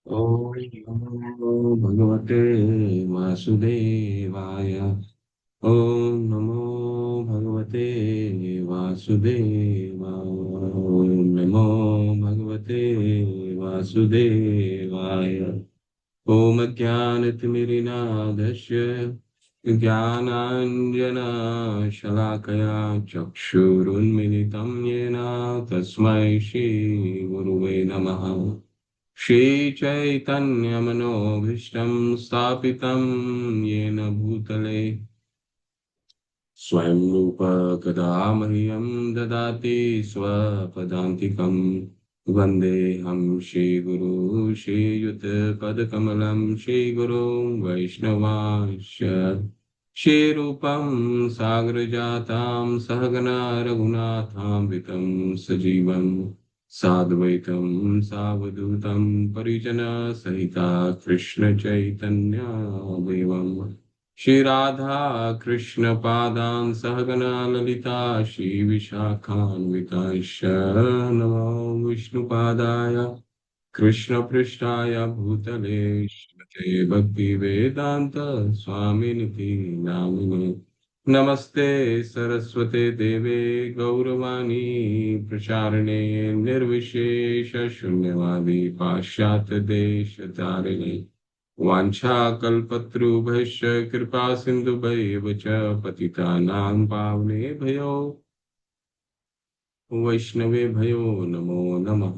ॐ नमो भगवते वासुदेवाय। ॐ नमो भगवते वासुदेवाय। ॐ नमो भगवते वासुदेवाय। ॐ ज्ञानतिमिरिनाधस्य ज्ञानाञ्जनशलाकया चक्षुरुन्मिलितं येन तस्मै श्रीगुरुवे नमः। श्रीचैतन्यमनोभीष्टं स्थापितं येन भूतले स्वयं रूप कदा मह्यं ददाति स्वपदान्तिकं। वन्देऽहं श्रीगुरू श्रीयुतपदकमलं श्रीगुरुं वैष्णवांश्च श्रीरूपं सागरजातां सहगना रघुनाथान्वितं सजीवं साद्वैतं सावधूतं परिजनसहिता कृष्णचैतन्या देवम् श्री राधा कृष्ण पादान सहगना ललिता श्री विशाखान्विताश्च नमो विष्णुपादाय कृष्ण पृष्ठाय भूतले श्रीमते भक्ति वेदांत स्वामिनिति नामिने। नमस्ते सरस्वते देवे गौरवाणी प्रचारिणे निर्विशेष शून्यवादी पाश्चात्य देश तारिणे वाञ्छाकल्पतरुभ्यश्च कृपा सिन्धुभैव च पतितानां पावनेभ्यो वैष्णवेभ्यो नमो नमः।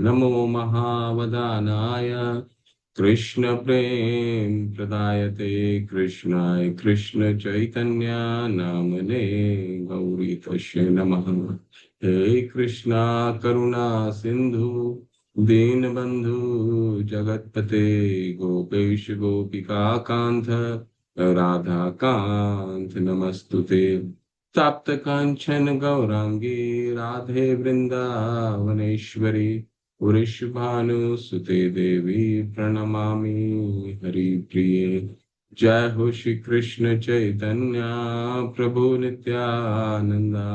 नमो महावदानाय कृष्णप्रेम प्रदायते कृष्णाय कृष्णचैतन्य नामने गौरी तस्य नमः। हे कृष्णा करुणा सिन्धु दीनबन्धु जगत्पते गोपेश गोपिका कान्त राधा कान्त नमस्तुते। तप्त कांचन गौरांगी राधे वृंदावनेश्वरी वृषभानुसुते देवी प्रणमामि हरिप्रिये। जय हो श्री कृष्ण चैतन्य प्रभु नित्यानंदा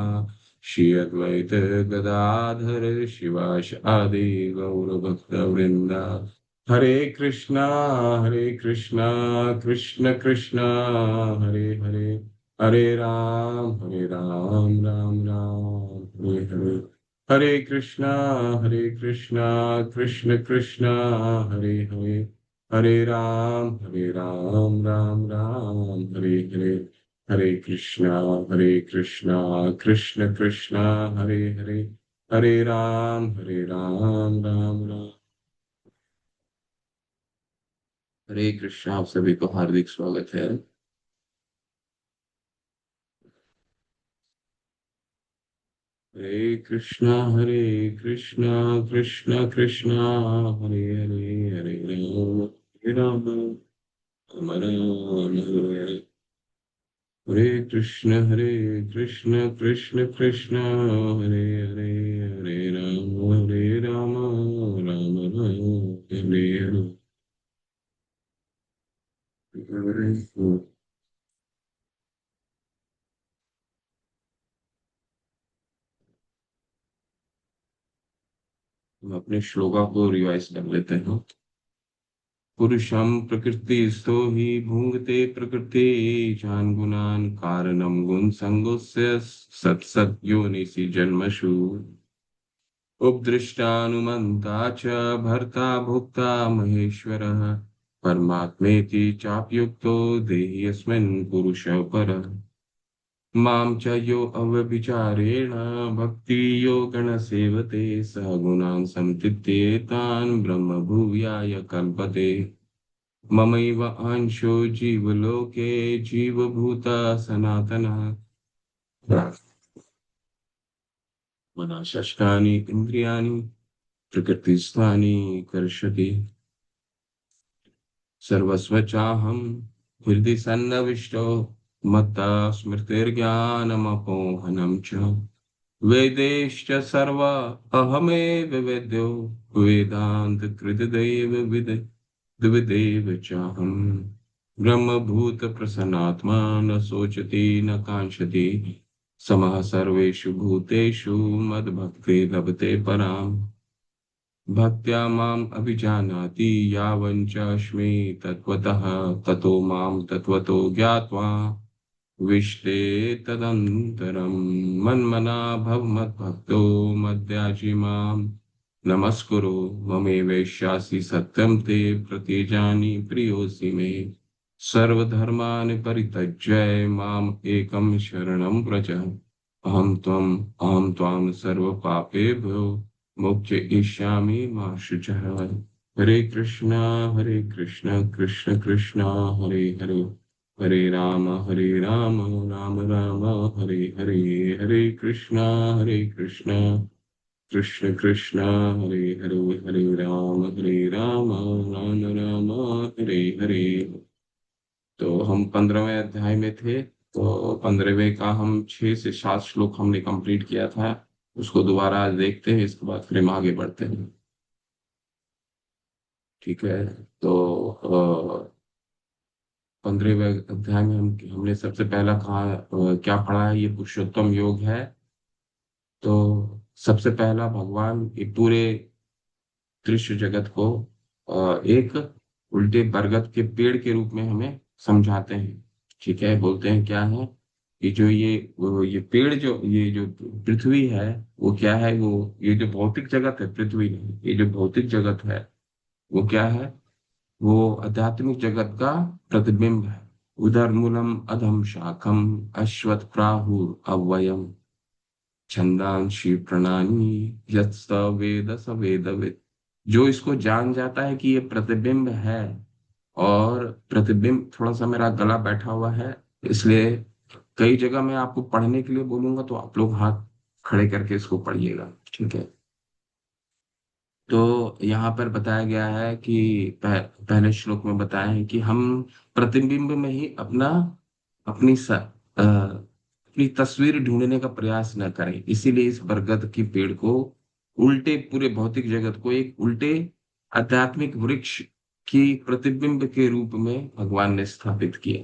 श्री अद्वैत गदाधर शिवाश आदि गौर भक्त वृंदा। हरे कृष्णा कृष्ण कृष्णा हरे हरे हरे राम राम राम हरे हरे। हरे कृष्णा कृष्ण कृष्णा हरे हरे हरे राम राम राम हरे हरे। हरे कृष्णा कृष्ण कृष्णा हरे हरे हरे राम राम राम। हरे कृष्णा। आप सभी को हार्दिक स्वागत है। हरे कृष्णा कृष्ण कृष्णा हरे हरे हरे राम राम राम हरे हरे। हरे कृष्ण कृष्ण कृष्ण हरे हरे हरे राम राम राम हरे हरे। हम अपने श्लोका को रिवाइज कर लेते हैं। पुरुषं प्रकृतिस्थो हि भुङ्क्ते प्रकृति जान् गुणान् कारणं गुणसङ्गस्य सत्सद्योनिषु जन्मसु उपदृष्टानुमन्ता च भर्ता भोक्ता महेश्वरः परमात्मेति चाप्युक्तो देहिऽस्मिन् पुरुषः परः। मां च यो अव्यभिचारेण भक्ति योगेन सेवते सः गुणान् समतीत्य तान् ब्रह्म भूयाय कल्पते। ममैव अंशो जीवलोके जीवभूता सनातनः मनःषष्ठानि इन्द्रियाणि प्रकृतिस्थानि कर्षति सर्वस्व चाहं हृदि सन्निविष्टो मत्तः स्मृतिर्ज्ञानमपोहनं च वेदैश्च सर्व अहमेव वेद्यो वेदान्तकृतदैव द्विदेव चाहम् ब्रह्मभूत प्रसन्नात्मा न शोचति न काङ्क्षति समः सर्वेषु भूतेषु मद्भक्ति लभते पराम्। भक्त्या माम् अभिजानाति यावञ्च अस्मि तत्त्वतः ततो मां तत्त्वतो ज्ञात्वा विश्लेतदन्तरम् मन्मना भव मद्भक्तो मद्याजी माम् नमस्कुरु ममेवैष्यासि सत्यं ते प्रतिजानि प्रियोऽसि मे सर्वधर्मान् परित्यज्य माम् एकं शरणं व्रज अहं त्वां सर्वपापेभ्यो मोक्षयिष्यामि मा शुचः। हरे कृष्ण कृष्ण कृष्ण हरे हरे हरे राम राम राम हरे हरे हरे कृष्ण कृष्ण कृष्ण हरे हरे हरे राम राम राम हरे हरे। तो हम 15वें अध्याय में थे। तो 15वें का हम 6 से 7 श्लोक हमने कंप्लीट किया था। उसको दोबारा आज देखते हैं, इसके बाद फिर हम आगे बढ़ते हैं। ठीक है। तो 15वें अध्याय में हमने सबसे पहला कहा क्या पढ़ा है, ये पुरुषोत्तम योग है। तो सबसे पहला भगवान ये पूरे दृश्य जगत को एक उल्टे बरगद के पेड़ के रूप में हमें समझाते हैं। ठीक है, बोलते हैं क्या है कि जो ये पेड़, जो ये जो पृथ्वी है वो क्या है, वो ये जो भौतिक जगत है, पृथ्वी नहीं, ये जो भौतिक जगत है वो क्या है, वो आध्यात्मिक जगत का प्रतिबिंब है। उदर मूलम अधम शाखम अश्वत्थ प्राहुर अव्ययम छंदांशी प्रणानी यत्स वेद स वेदविद। जो इसको जान जाता है कि ये प्रतिबिंब है, और प्रतिबिंब, थोड़ा सा मेरा गला बैठा हुआ है इसलिए कई जगह मैं आपको पढ़ने के लिए बोलूंगा तो आप लोग हाथ खड़े करके इसको पढ़िएगा। ठीक है। तो यहाँ पर बताया गया है कि पहले श्लोक में बताया है कि हम प्रतिबिंब में ही अपनी तस्वीर ढूंढने का प्रयास न करें। इसीलिए इस बरगद की पेड़ को उल्टे, पूरे भौतिक जगत को एक उल्टे आध्यात्मिक वृक्ष की प्रतिबिंब के रूप में भगवान ने स्थापित किया।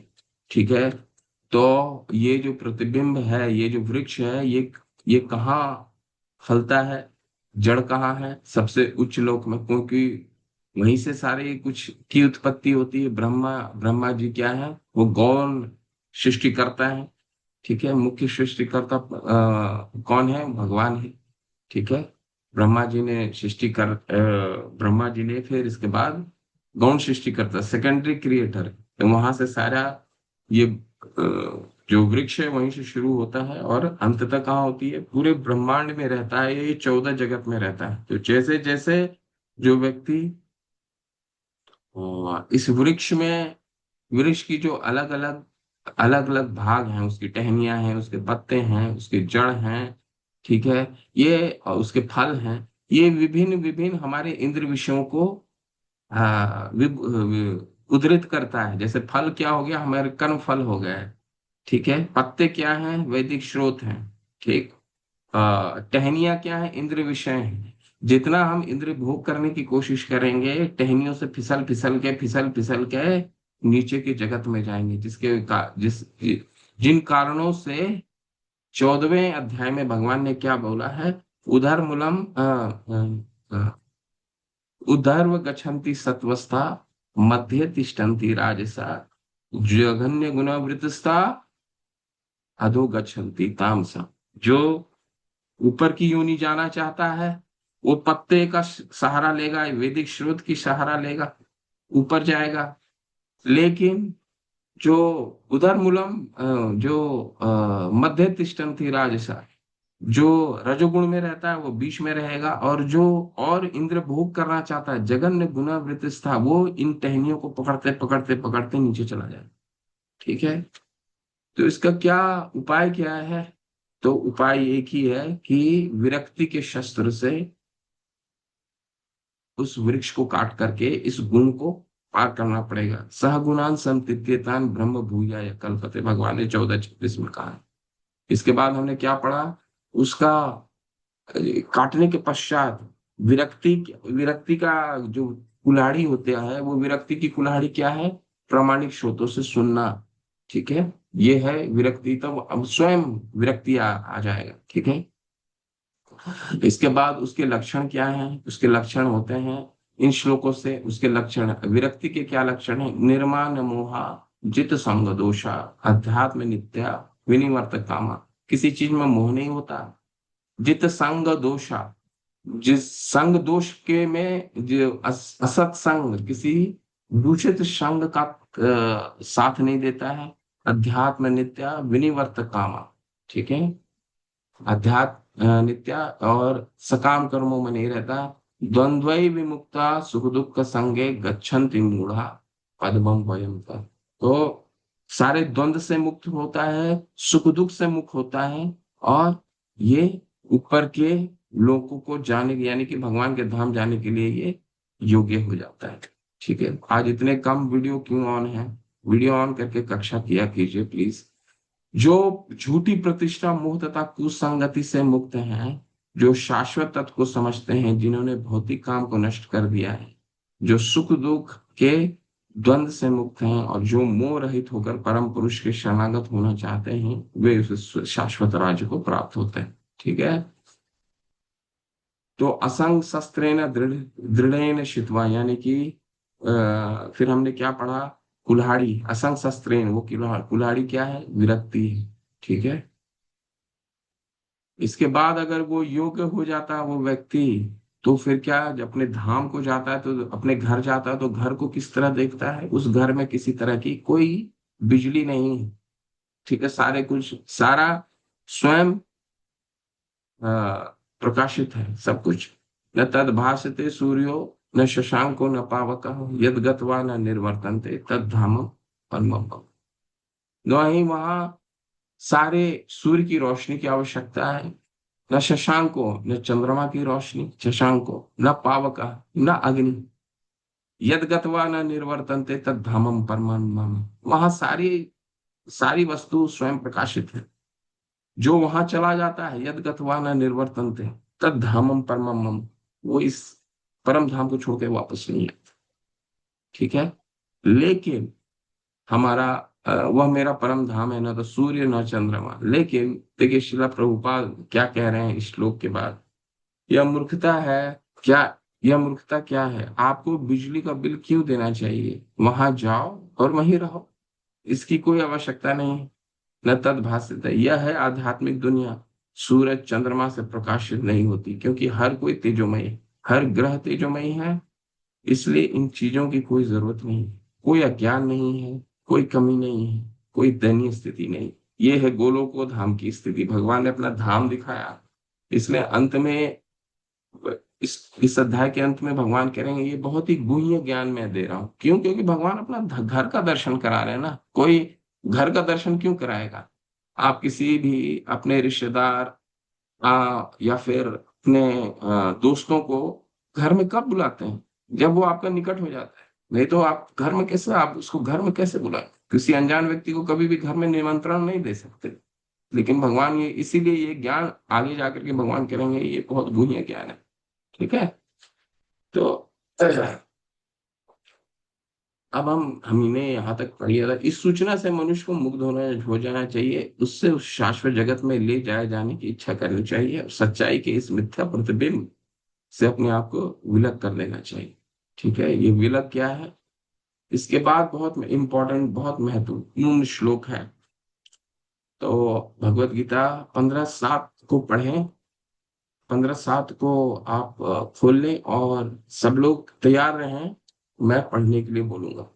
ठीक है। तो ये जो प्रतिबिंब है, ये जो वृक्ष है, ये कहाँ फलता है, जड़ कहाँ है, सबसे उच्च लोक में, क्योंकि वहीं से सारे कुछ की उत्पत्ति होती है। ब्रह्मा ब्रह्मा जी क्या है, वो गौण सृष्टि करता है। ठीक है। मुख्य सृष्टिकर्ता कौन है, भगवान है। ठीक है। ब्रह्मा जी ने फिर इसके बाद गौण सृष्टिकर्ता, सेकेंडरी क्रिएटर, तो वहां से सारा ये जो वृक्ष है वहीं से शुरू होता है और अंततः कहाँ होती है, पूरे ब्रह्मांड में रहता है, ये 14 जगत में रहता है। तो जैसे जैसे जो व्यक्ति इस वृक्ष में, वृक्ष की जो अलग अलग भाग हैं, उसकी टहनियां हैं, उसके पत्ते हैं, उसके जड़ हैं, ठीक है, ये और उसके फल हैं, ये विभिन्न विभिन्न हमारे इंद्र विषयों को उद्धृत करता है। जैसे फल क्या हो गया, हमारे कर्म फल हो गए। ठीक है। पत्ते क्या हैं, वैदिक स्रोत हैं। ठीक। टहनियाँ क्या है, इंद्र विषय है। जितना हम इंद्र भोग करने की कोशिश करेंगे, टहनियों से फिसल फिसल के नीचे के जगत में जाएंगे, जिन कारणों से 14वें अध्याय में भगवान ने क्या बोला है, उधर मूलम उधर्व गच्छन्ति सत्वस्था मध्य तिष्ठन्ति राजसा जघन्य गुणवृतस्था अधो गच्छन्ति तामसा। जो ऊपर की योनि जाना चाहता है वो पत्ते का सहारा लेगा, वैदिक स्रोत की सहारा लेगा, ऊपर जाएगा। लेकिन जो उधर मूलम जो मध्य तिष्ठन्ति राजसा, जो रजोगुण में रहता है वो बीच में रहेगा, और जो और इंद्र भोग करना चाहता है, जगन्य गुणवृत्तिस्था, वो इन टहनियों को पकड़ते पकड़ते पकड़ते नीचे चला जाए। ठीक है। तो इसका क्या उपाय क्या है, तो उपाय एक ही है कि विरक्ति के शस्त्र से उस वृक्ष को काट करके इस गुण को पार करना पड़ेगा। सहगुणान संतित्यतान ब्रह्म भूया या कल्पते, भगवान ने 14:26 में कहा है। इसके बाद हमने क्या पढ़ा, उसका काटने के पश्चात विरक्ति विरक्ति का जो कुल्हाड़ी होता है, वो विरक्ति की कुल्हाड़ी क्या है, प्रामाणिक स्रोतों से सुनना। ठीक है। ये है विरक्ति। तब अब स्वयं विरक्ति आ जाएगा। ठीक है। इसके बाद उसके लक्षण क्या हैं? उसके लक्षण होते हैं इन श्लोकों से। उसके लक्षण, विरक्ति के क्या लक्षण है? निर्माण मोहा, जित संग दोषा, अध्यात्म नित्या, विनिवर्त कामा। किसी चीज में मोह नहीं होता। जित संग दोषा, जिस संग दोष के में जो असत संग, किसी दूषित संग का साथ नहीं देता है। अध्यात्म नित्या, विनिवर्त कामा। ठीक है। अध्यात्म नित्या और सकाम कर्मों में नहीं रहता। द्वंद्वै विमुक्ता, सुख दुख संगे गच्छन्ति मूढ़ा, पद्मम वयम कर। तो सारे द्वंद्व से मुक्त होता है, सुख दुख से मुक्त होता है, और ये ऊपर के लोगों को जाने, यानी कि भगवान के धाम जाने के लिए ये योग्य हो जाता है। ठीक है। आज इतने कम वीडियो क्यों ऑन है? वीडियो ऑन करके कक्षा किया कीजिए प्लीज। जो झूठी प्रतिष्ठा, मोह तथा कुसंगति से मुक्त हैं, जो शाश्वत तत्व को समझते हैं, जिन्होंने भौतिक काम को नष्ट कर दिया है, जो सुख दुख के द्वंद से मुक्त हैं, और जो मोह रहित होकर परम पुरुष के शरणागत होना चाहते हैं, वे उस शाश्वत राज्य को प्राप्त होते हैं। ठीक है। तो असंग शस्त्रेण दृढ़ दृढ़ेन शित्वा, यानी कि फिर हमने क्या पढ़ा? कुल्हाड़ी, असंग शस्त्रेण, वो कुल्हाड़ी क्या है? विरक्ति है। ठीक है। इसके बाद अगर वो योग्य हो जाता है वो व्यक्ति, तो फिर क्या, जब अपने धाम को जाता है, तो अपने घर जाता है, तो घर को किस तरह देखता है? उस घर में किसी तरह की कोई बिजली नहीं है। ठीक है। सारे कुछ, सारा स्वयं अ, प्रकाशित है सब कुछ। न तद भासते सूर्यो, न शशांको, न पावकः, यद गत्वा न निर्वर्तन्ते तद धाम परमं मम। न ही वहां सारे सूर्य की रोशनी की आवश्यकता है, न शशांको, न चंद्रमा की रोशनी, शशांको, न पावक, न अग्नि। यद गत्वा न निर्वर्तन्ते तद धामम परमं मम। वहां सारी सारी वस्तु स्वयं प्रकाशित है। जो वहां चला जाता है, यद गत्वा न निर्वर्तन्ते तद धामम परमं मम, वो इस परम धाम को छोड़ के वापस नहीं आता। ठीक है। लेकिन हमारा वह मेरा परम धाम है, न तो सूर्य न चंद्रमा। लेकिन देखिए शिला प्रभुपाद क्या कह रहे हैं इस श्लोक के बाद। यह मूर्खता है क्या? यह मूर्खता क्या है? आपको बिजली का बिल क्यों देना चाहिए? वहां जाओ और वहीं रहो। इसकी कोई आवश्यकता नहीं है। न तद भाषित है, यह है आध्यात्मिक दुनिया। सूरज चंद्रमा से प्रकाशित नहीं होती, क्योंकि हर कोई तेजोमय है, हर ग्रह तेजोमय है। इसलिए इन चीजों की कोई जरूरत नहीं। कोई अज्ञान नहीं है, कोई कमी नहीं है, कोई दयनीय स्थिति नहीं। ये है गोलोक धाम की स्थिति। भगवान ने अपना धाम दिखाया। इसलिए अंत में, इस अध्याय के अंत में भगवान करेंगे, ये बहुत ही गुह्य ज्ञान मैं दे रहा हूं। क्यों? क्योंकि भगवान अपना घर का दर्शन करा रहे हैं ना। कोई घर का दर्शन क्यों कराएगा? आप किसी भी अपने रिश्तेदार या फिर अपने दोस्तों को घर में कब बुलाते हैं? जब वो आपका निकट हो जाता है। नहीं तो आप घर में कैसे, आप उसको घर में कैसे बुलाएं? किसी अनजान व्यक्ति को कभी भी घर में निमंत्रण नहीं दे सकते। लेकिन भगवान ये, इसीलिए ये ज्ञान आगे जाकर के भगवान करेंगे, ये बहुत गुह्य ज्ञान है। ठीक है। तो अब हमने यहाँ तक पढ़ी था। इस सूचना से मनुष्य को मुग्ध होना हो जाना चाहिए, उससे उस शाश्वत जगत में ले जाए जाने की इच्छा करनी चाहिए, और सच्चाई के इस मिथ्या प्रतिबिंब से अपने आप को विलग कर लेना चाहिए। ठीक है। ये विलग क्या है? इसके बाद बहुत इंपॉर्टेंट, बहुत महत्वपूर्ण श्लोक है। तो भगवत गीता 15:7 को पढ़ें। 15:7 को आप खोल लें, और सब लोग तैयार रहें, मैं पढ़ने के लिए बोलूंगा।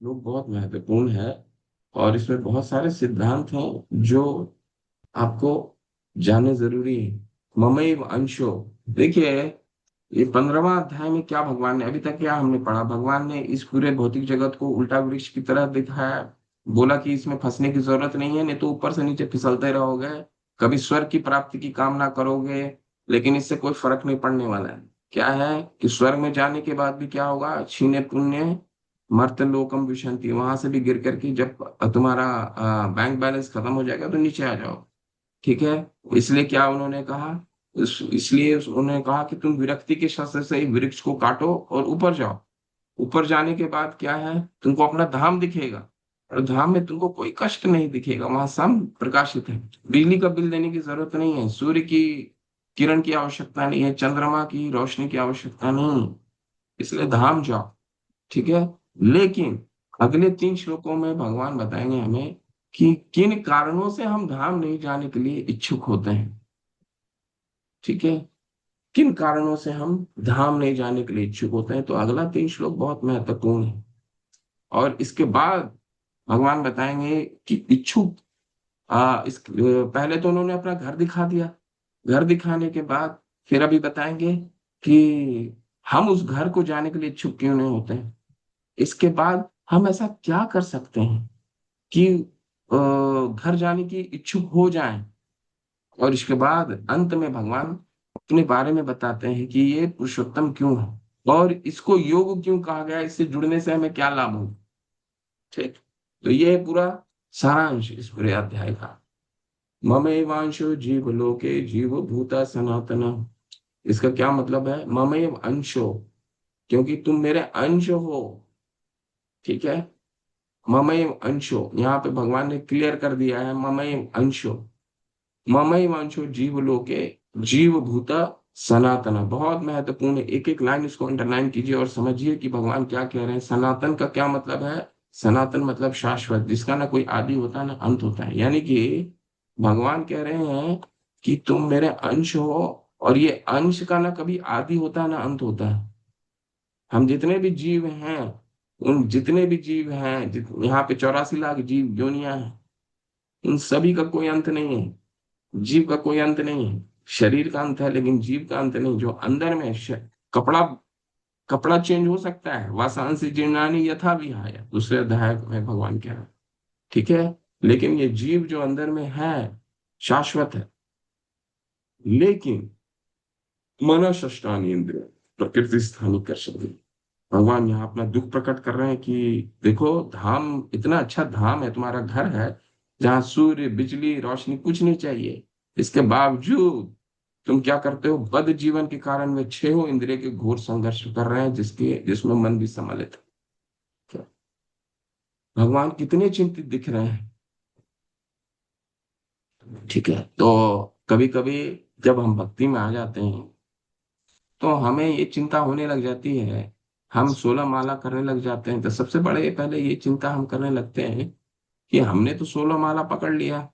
लोग बहुत महत्वपूर्ण है, और इसमें बहुत सारे सिद्धांत हैं जो आपको जानने जरूरी है। ममैव अंशो, देखिए ये 15वां अध्याय में क्या भगवान ने, अभी तक क्या हमने पढ़ा, भगवान ने इस पूरे भौतिक जगत को उल्टा वृक्ष की तरह दिखाया, बोला कि इसमें फंसने की जरूरत नहीं है, नहीं तो ऊपर से नीचे फिसलते रहोगे, कभी स्वर्ग की प्राप्ति की कामना करोगे, लेकिन इससे कोई फर्क नहीं पड़ने वाला है। क्या है कि स्वर्ग में जाने के बाद भी क्या होगा, क्षीणे पुण्य मर्त लोकम विशंति, वहां से भी गिर करके जब तुम्हारा बैंक बैलेंस खत्म हो जाएगा तो नीचे आ जाओ। ठीक है। इसलिए क्या उन्होंने कहा, इसलिए उन्होंने कहा कि तुम विरक्ति के शस्त्र से ही वृक्ष को काटो और ऊपर जाओ। ऊपर जाने के बाद क्या है, तुमको अपना धाम दिखेगा, और धाम में तुमको कोई कष्ट नहीं दिखेगा, वहां सब प्रकाशित है। बिजली का बिल देने की जरूरत नहीं है, सूर्य की किरण की आवश्यकता नहीं है, चंद्रमा की रोशनी की आवश्यकता नहीं है, इसलिए धाम जाओ। ठीक है। लेकिन अगले 3 श्लोकों में भगवान बताएंगे हमें कि किन कारणों से हम धाम नहीं जाने के लिए इच्छुक होते हैं। ठीक है। किन कारणों से हम धाम नहीं जाने के लिए इच्छुक होते हैं, तो अगला 3 श्लोक बहुत महत्वपूर्ण है। और इसके बाद भगवान बताएंगे कि इच्छुक पहले तो उन्होंने अपना घर दिखा दिया, घर दिखाने के बाद फिर अभी बताएंगे कि हम उस घर को जाने के लिए इच्छुक क्यों नहीं होते हैं। इसके बाद हम ऐसा क्या कर सकते हैं कि घर जाने की इच्छुक हो जाएं। और इसके बाद अंत में भगवान अपने बारे में बताते हैं कि ये पुरुषोत्तम क्यों है और इसको योग क्यों कहा गया, इससे जुड़ने से हमें क्या लाभ हो। ठीक। तो ये है पूरा सारांश इस पूरे अध्याय का। ममैवांशो जीव लोके जीव भूता सनातन। इसका क्या मतलब है, ममैव अंशो, क्योंकि तुम मेरे अंश हो। ठीक है। ममैव अंशो, यहाँ पे भगवान ने क्लियर कर दिया है, ममैव अंशो, ममैव अंशो जीव लोके जीव भूता सनातन, बहुत महत्वपूर्ण है। एक एक लाइन इसको अंडरलाइन कीजिए और समझिए कि भगवान क्या कह रहे हैं। सनातन का क्या मतलब है, सनातन मतलब शाश्वत, जिसका ना कोई आदि होता है ना अंत होता है। यानी कि भगवान कह रहे हैं कि तुम मेरे अंश हो, और ये अंश का ना कभी आदि होता है ना अंत होता है। हम जितने भी जीव हैं, उन जितने भी जीव हैं, यहाँ पे 84 लाख जीव योनियां हैं, इन सभी का कोई अंत नहीं है। जीव का कोई अंत नहीं है। शरीर का अंत है लेकिन जीव का अंत नहीं। जो अंदर में कपड़ा, कपड़ा चेंज हो सकता है, वासांसी जीर्णानि यथा विहाय, दूसरे अध्याय में भगवान कह रहे हैं। ठीक है। लेकिन ये जीव जो अंदर में है शाश्वत है। लेकिन मन षष्ठानी इंद्रिय प्रकृति स्थानी कर सकती। भगवान यहाँ अपना दुख प्रकट कर रहे हैं कि देखो धाम, इतना अच्छा धाम है, तुम्हारा घर है, जहाँ सूर्य बिजली रोशनी कुछ नहीं चाहिए, इसके बावजूद तुम क्या करते हो, बद्ध जीवन के कारण वे 6 इंद्रिय के घोर संघर्ष कर रहे हैं, जिसमें मन भी सम्मिलित है। क्या? भगवान कितने चिंतित दिख रहे हैं। ठीक है। तो कभी कभी जब हम भक्ति में आ जाते हैं तो हमें ये चिंता होने लग जाती है, हम 16 माला करने लग जाते हैं, तो सबसे बड़े पहले ये चिंता हम करने लगते हैं कि हमने तो 16 माला पकड़ लिया,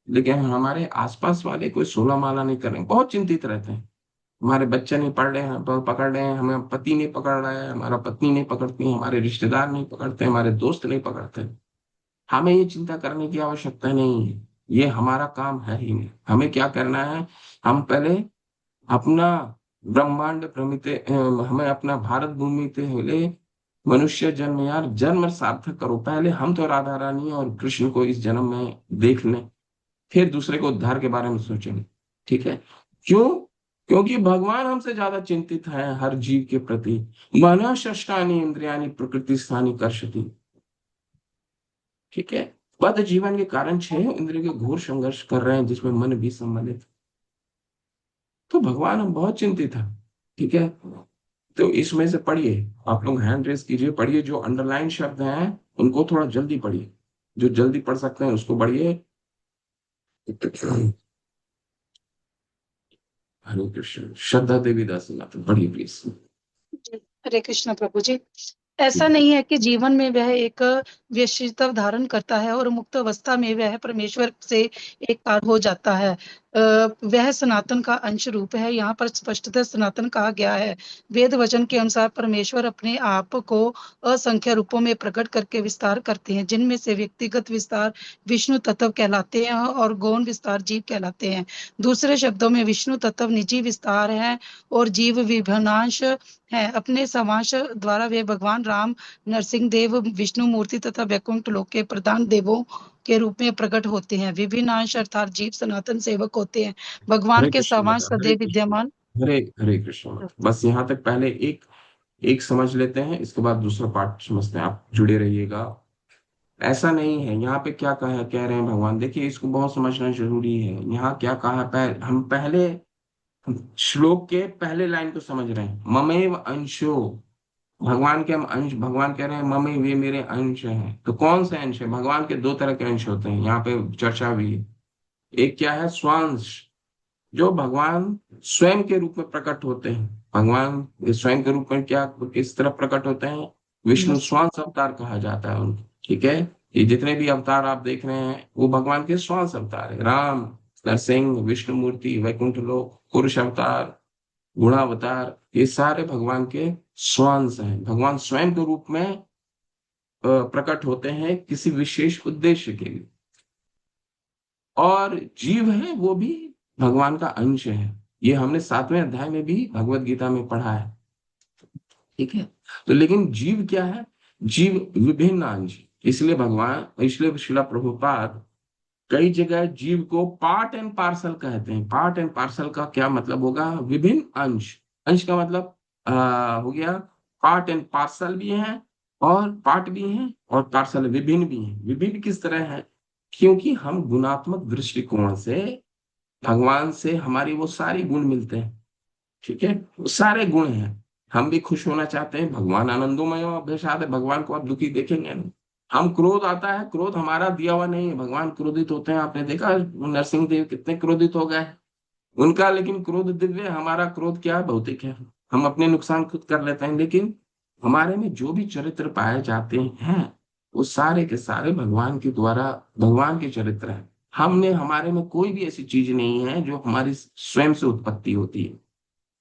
लेकिन हमारे आसपास वाले कोई 16 माला नहीं कर रहे हैं, बहुत चिंतित रहते हैं। हमारे बच्चे नहीं पढ़ रहे हैं, पकड़ रहे हैं, हमें पति नहीं पकड़ रहा है, हमारा पत्नी नहीं पकड़ती, हमारे रिश्तेदार नहीं पकड़ते, हमारे दोस्त नहीं पकड़ते। हमें ये चिंता करने की आवश्यकता नहीं है, ये हमारा काम है ही नहीं। हमें क्या करना है, हम पहले अपना ब्रह्मांड भ्रमिते हमें अपना भारत भूमि ते हिले मनुष्य जन्म, यार जन्म सार्थक करो। पहले हम तो राधा रानी और कृष्ण को इस जन्म में देख लें, फिर दूसरे को उद्धार के बारे में सोचेंगे। ठीक है। क्यों? क्योंकि भगवान हमसे ज्यादा चिंतित है हर जीव के प्रति। मन षष्ठानी इंद्रियानी प्रकृति स्थानी कर्षति। ठीक है। बद्ध जीवन के कारण 6 इंद्रियों के घोर संघर्ष कर रहे हैं, जिसमें मन भी सम्मिलित। तो भगवान हम बहुत चिंतित है। ठीक है। तो इसमें से पढ़िए, आप लोग हैंड रेस कीजिए, पढ़िए, जो अंडरलाइन शब्द हैं उनको थोड़ा जल्दी पढ़िए, जो जल्दी पढ़ सकते हैं उसको पढ़िए। हरे कृष्ण। श्रद्धा देवी दास नाथ, पढ़िए प्लीज। हरे कृष्ण प्रभु जी। ऐसा नहीं है कि जीवन में वह एक व्यक्तित्व धारण करता है और मुक्त अवस्था में वह परमेश्वर से एक कार हो जाता है। वह सनातन का अंश रूप है। यहाँ पर स्पष्टतः सनातन कहा गया है। वेद वचन के अनुसार परमेश्वर अपने आप को असंख्य रूपों में प्रकट करके विस्तार करते हैं, जिनमें से व्यक्तिगत विस्तार विष्णु तत्व कहलाते हैं और गौण विस्तार जीव कहलाते हैं। दूसरे शब्दों में विष्णु तत्व निजी विस्तार है और जीव विभिन्नांश है। अपने समांश द्वारा वे भगवान राम, नरसिंह देव, विष्णु मूर्ति तथा वैकुंठ लोक के प्रधान देवों के रूप में प्रकट होते हैं। विभिन्न अंश अर्थात जीव सनातन सेवक होते हैं। भगवान हरे के कृष्ण समाज माता, हरे सदैव कृष्ण विद्यमान। माता, हरे हरे कृष्ण माता। बस यहाँ तक पहले एक एक समझ लेते हैं, इसके बाद दूसरा पार्ट समझते हैं। आप जुड़े रहिएगा। ऐसा नहीं है, यहाँ पे क्या कह रहे हैं भगवान, देखिए इसको बहुत समझना जरूरी है। यहाँ क्या कहा, हम पहले श्लोक के पहले लाइन को समझ रहे हैं, ममेव अंशो। भगवान के हम अंश, भगवान कह रहे हैं मम्मी वे मेरे अंश हैं। तो कौन से अंश है? भगवान के दो तरह के अंश होते हैं, यहाँ पे चर्चा भी है। एक क्या है? स्वांश, जो भगवान स्वयं के रूप में प्रकट होते हैं। भगवान स्वयं के रूप में क्या किस तरह प्रकट होते हैं? विष्णु स्वांश अवतार कहा जाता है उनको। ठीक है, ये जितने भी अवतार आप देख रहे हैं वो भगवान के स्वांश अवतार है। राम, नरसिंह, विष्णु मूर्ति, वैकुंठ लोक, पुरुष अवतार, गुणावतार, ये सारे भगवान के स्वांश हैं। भगवान स्वयं के रूप में प्रकट होते हैं किसी विशेष उद्देश्य के लिए। और जीव है वो भी भगवान का अंश है। ये हमने 7वें अध्याय में भी भगवत गीता में पढ़ा है। ठीक है, तो लेकिन जीव क्या है? जीव विभिन्न अंश। इसलिए शिला प्रभुपाद कई जगह जीव को पार्ट एंड पार्सल कहते हैं। पार्ट एंड पार्सल का क्या मतलब होगा? विभिन्न अंश। अंश का मतलब हो गया, पार्ट एंड पार्सल भी है, और पार्ट भी है, और पार्सल विभिन्न भी है। विभिन्न किस तरह है? क्योंकि हम गुणात्मक दृष्टिकोण से भगवान से हमारी वो सारी गुण मिलते हैं। ठीक है, वो सारे गुण हैं। हम भी खुश होना चाहते हैं, भगवान आनंदोमय अभ्यसाद है, भगवान को आप दुखी देखेंगे नहीं। हम क्रोध आता है, क्रोध हमारा दिया हुआ नहीं है, भगवान क्रोधित होते हैं। आपने देखा नरसिंह देव कितने क्रोधित हो गए उनका, लेकिन क्रोध दिव्य है, हमारा क्रोध क्या है? भौतिक है। हम अपने नुकसान खुद कर लेते हैं। लेकिन हमारे में जो भी चरित्र पाए जाते हैं वो सारे के सारे भगवान के द्वारा, भगवान के चरित्र हैं। हमने, हमारे में कोई भी ऐसी चीज नहीं है जो हमारी स्वयं से उत्पत्ति होती है।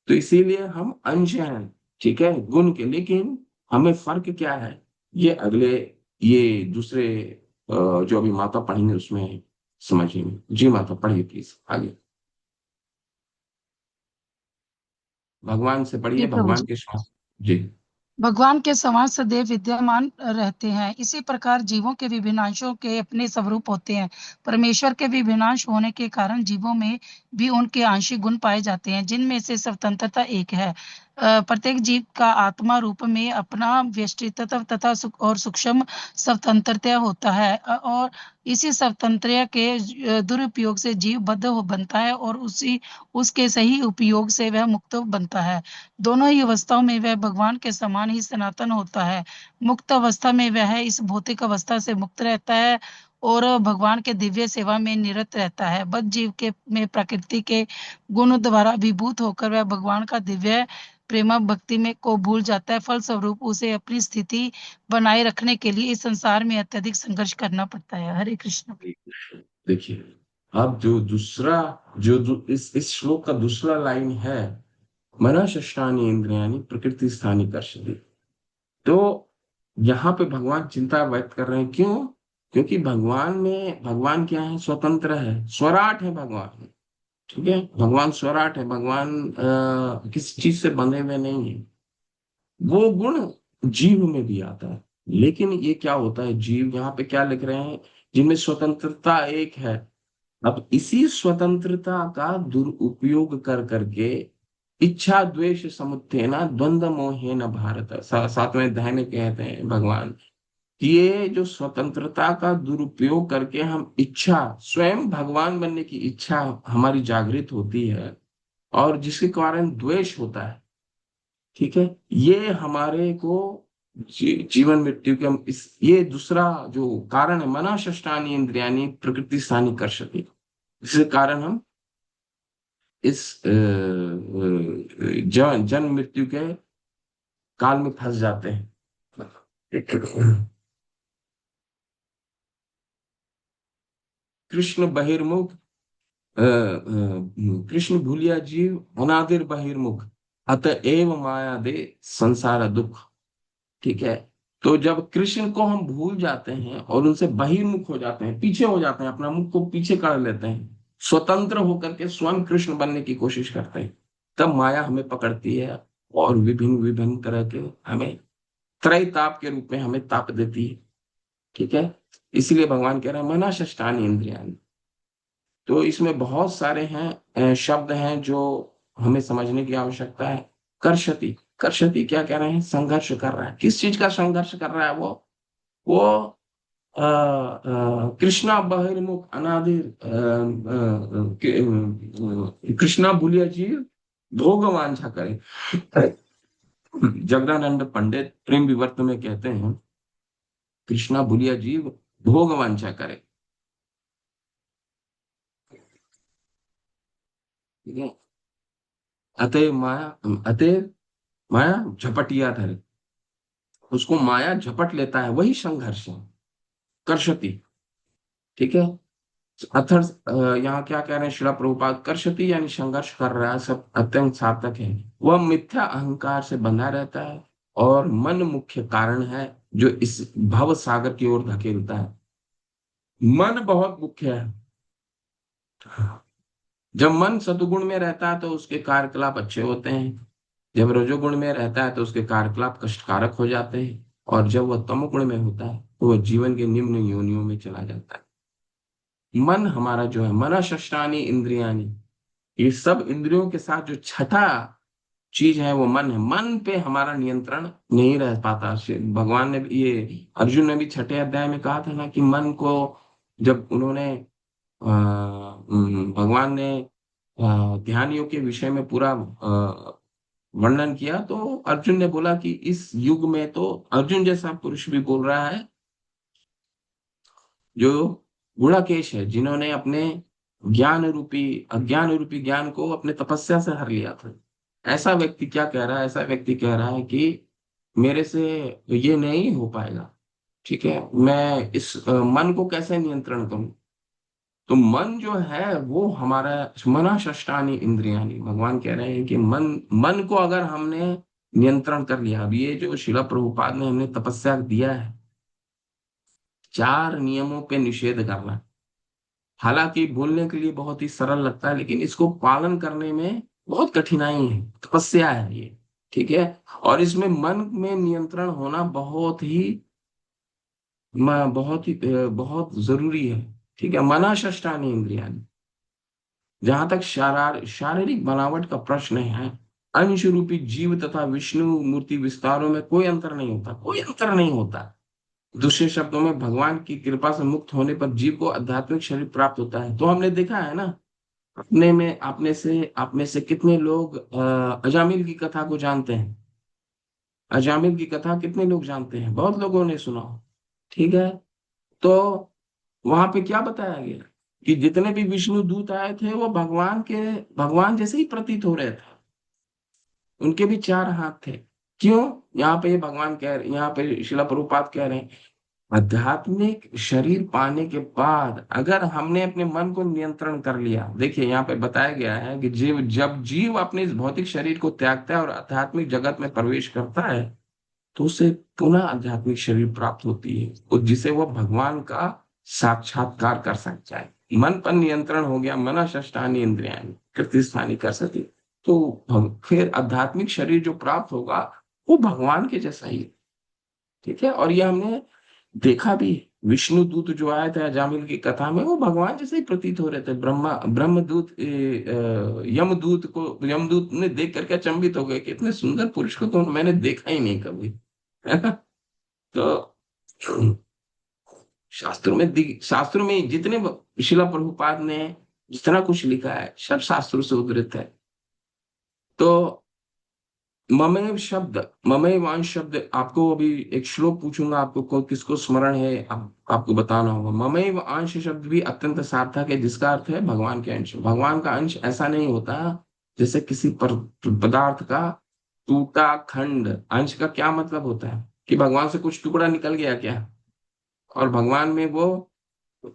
तो इसीलिए हम अंश हैं, ठीक है, गुण के। लेकिन हमें फर्क क्या है, ये अगले, ये दूसरे जो अभी माता पढ़ेंगे उसमें समझेंगे। जी माता पढ़िए प्लीज आगे। भगवान से जी पढ़िए, प्रभु भगवान जी। के श्वास। जी। भगवान के समाज सदैव विद्यमान रहते हैं। इसी प्रकार जीवों के विभिन्नांशों के अपने स्वरूप होते हैं। परमेश्वर के विभिन्नांश होने के कारण जीवों में भी उनके आंशिक गुण पाए जाते हैं, जिनमें से स्वतंत्रता एक है। प्रत्येक जीव का आत्मा रूप में अपना व्यष्टित्व तथा और सूक्ष्म स्वतंत्रता होता है, और इसी स्वतंत्रता के दुरुपयोग से जीव बद्ध बनता है और उसके सही उपयोग से वह मुक्त बनता है। दोनों ही अवस्थाओं में वह भगवान के समान ही सनातन होता है। मुक्त अवस्था में वह इस भौतिक अवस्था से मुक्त रहता है और भगवान के दिव्य सेवा में निरत रहता है। बद्ध जीव के में प्रकृति के गुण द्वारा विभूत होकर वह भगवान का दिव्य प्रेम भक्ति में को भूल जाता है। फलस्वरूप उसे अपनी स्थिति बनाए रखने के लिए इस संसार में अत्यधिक संघर्ष करना पड़ता है। हरे कृष्ण। देखिए, अब जो दूसरा, इस श्लोक का दूसरा लाइन है, मना शस्त्राणि इंद्रियाणि प्रकृति स्थानी कर्षति। तो यहाँ पे भगवान चिंता व्यक्त कर रहे हैं। क्यों? क्योंकि भगवान क्या है? स्वतंत्र है, स्वराट है भगवान। ठीक है, भगवान स्वराट है। भगवान किसी चीज से बंधे हुए नहीं है। वो गुण जीव में भी आता है। लेकिन ये क्या होता है, जीव यहाँ पे क्या लिख रहे हैं, जिनमें स्वतंत्रता एक है। अब इसी स्वतंत्रता का दुरुपयोग कर करके इच्छा द्वेष समुत्थेना द्वंद्व मोहेन भारत, 7वें अध्याय में कहते हैं भगवान कि ये जो स्वतंत्रता का दुरुपयोग करके हम इच्छा, स्वयं भगवान बनने की इच्छा हमारी जागृत होती है, और जिसके कारण द्वेष होता है। ठीक है, ये हमारे को जीवन मृत्यु के, हम इस, ये दूसरा जो कारण है, मना षष्ठानी इंद्रियानी प्रकृति स्थानी कर्षति, जिसके कारण हम इस जन्म मृत्यु के काल में फंस जाते हैं। कृष्ण बहिर्मुख, कृष्ण भूलिया जीव अनादिर बहिर्मुख, अतएव माया दे संसार दुख। ठीक है। तो जब कृष्ण को हम भूल जाते हैं और उनसे बहिर्मुख हो जाते हैं, पीछे हो जाते हैं, अपना मुख को पीछे कर लेते हैं, स्वतंत्र होकर के स्वयं कृष्ण बनने की कोशिश करते हैं, तब माया हमें पकड़ती है और विभिन्न विभिन्न तरह के हमें त्रय ताप के रूप में हमें ताप देती है। ठीक है। इसलिए भगवान कह रहे हैं मना षष्ठानि इंद्रियाणि। तो इसमें बहुत सारे हैं, शब्द हैं जो हमें समझने की आवश्यकता है। कर्षति, कर्षति क्या कह रहे हैं? संघर्ष कर रहा है। किस चीज का संघर्ष कर रहा है वो कृष्णा बहिर्मुख अनादिर, कृष्णा भूलिया जी भोग वांछा करे। जगदानंद पंडित प्रेम विवर्त में कहते हैं कृष्णा भूलिया जीव भोग वांछा करे। ठीक है। अतएव माया, अतएव माया झपटिया धरे, उसको माया झपट लेता है, वही संघर्ष है। कर्षति। ठीक है। अथर्स यहाँ क्या कह रहे हैं शिला प्रभुपाद? कर्षति यानी संघर्ष कर रहा है, सब अत्यंत सार्थक है। वह मिथ्या अहंकार से बंधा रहता है और मन मुख्य कारण है जो इस भव सागर की ओर धकेलता है। मन बहुत मुख्य है। जब मन सतुगुण में रहता है तो उसके कार्यकलाप अच्छे होते हैं, जब रजोगुण में रहता है तो उसके कार्यकलाप कष्टकारक हो जाते हैं, और जब वह तमोगुण में होता है तो वह जीवन के निम्न योनियों में चला जाता है। मन हमारा जो है, मना शस्त्राणी इंद्रियाणी, ये सब इंद्रियों के साथ जो छठा चीज है वो मन है। मन पे हमारा नियंत्रण नहीं रह पाता। भगवान ने भी, ये अर्जुन ने भी छठे अध्याय में कहा था ना कि मन को, जब उन्होंने भगवान ने ध्यान योग के विषय में पूरा वर्णन किया, तो अर्जुन ने बोला कि इस युग में तो अर्जुन जैसा पुरुष भी बोल रहा है जो गुणाकेश है, जिन्होंने अपने ज्ञान रूपी अज्ञान रूपी ज्ञान को अपने तपस्या से हर लिया था। ऐसा व्यक्ति क्या कह रहा है? ऐसा व्यक्ति कह रहा है कि मेरे से ये नहीं हो पाएगा। ठीक है। मैं इस मन को कैसे नियंत्रण करूं? तो मन जो है वो हमारा, मना षष्ठानि इंद्रियानि, भगवान कह रहे हैं कि मन, मन को अगर हमने नियंत्रण कर लिया, अब ये जो शिला प्रभुपाद ने हमने तपस्या दिया है, 4 नियमों पे निषेध करना, हालांकि बोलने के लिए बहुत ही सरल लगता है लेकिन इसको पालन करने में बहुत कठिनाई है, तपस्या है ये। ठीक है। और इसमें मन में नियंत्रण होना बहुत ही बहुत जरूरी है। ठीक है। मना षष्ठानि इंद्रियानि। जहां तक शारीरिक बनावट का प्रश्न है, अंश रूपी जीव तथा विष्णु मूर्ति विस्तारों में कोई अंतर नहीं होता, कोई अंतर नहीं होता। दूसरे शब्दों में भगवान की कृपा से मुक्त होने पर जीव को आध्यात्मिक शरीर प्राप्त होता है। तो हमने देखा है ना, अपने में आप में से कितने लोग अजामिल की कथा को जानते हैं? अजामिल की कथा कितने लोग जानते हैं? बहुत लोगों ने सुना हो। ठीक है। तो वहां पे क्या बताया गया कि जितने भी विष्णु दूत आए थे वो भगवान जैसे ही प्रतीत हो रहे थे। उनके भी 4 हाथ थे। क्यों? यहाँ पे भगवान कह रहे, यहाँ पे शिला प्रभुपाद कह रहे हैं आध्यात्मिक शरीर पाने के बाद अगर हमने अपने मन को नियंत्रण कर लिया, देखिए यहाँ पे बताया गया है कि जब जीव अपने इस भौतिक शरीर को त्यागता है और आध्यात्मिक जगत में प्रवेश करता है तो उसे पुनः आध्यात्मिक शरीर प्राप्त होती है, और जिसे वह भगवान का साक्षात्कार कर सकता है। मन पर नियंत्रण हो गया, मना षष्ठानि इंद्रियाणि कृति स्थानी कर सके, तो फिर आध्यात्मिक शरीर जो प्राप्त होगा वो भगवान के जैसा ही है। ठीक है। और ये हमने देखा भी। विष्णु दूत जो आए थे अजामिल की कथा में वो भगवान जैसे ही प्रतीत हो रहे थे। ब्रह्मदूत यमदूत ने देख करके अचंभित हो गए कि इतने सुंदर पुरुष को तो मैंने देखा ही नहीं कभी। है ना? तो शास्त्रों में जितने शिला प्रभुपाद ने जितना कुछ लिखा है सब शास्त्रों से उद्धृत है। तो ममेव अंश शब्द, आपको अभी एक श्लोक पूछूंगा, आपको किसको स्मरण है आपको बताना होगा। ममेव अंश शब्द भी अत्यंत सार्थक है, जिसका अर्थ है भगवान के अंश। भगवान का अंश ऐसा नहीं होता जैसे किसी पदार्थ का टूटा खंड। अंश का क्या मतलब होता है? कि भगवान से कुछ टुकड़ा निकल गया क्या, और भगवान में वो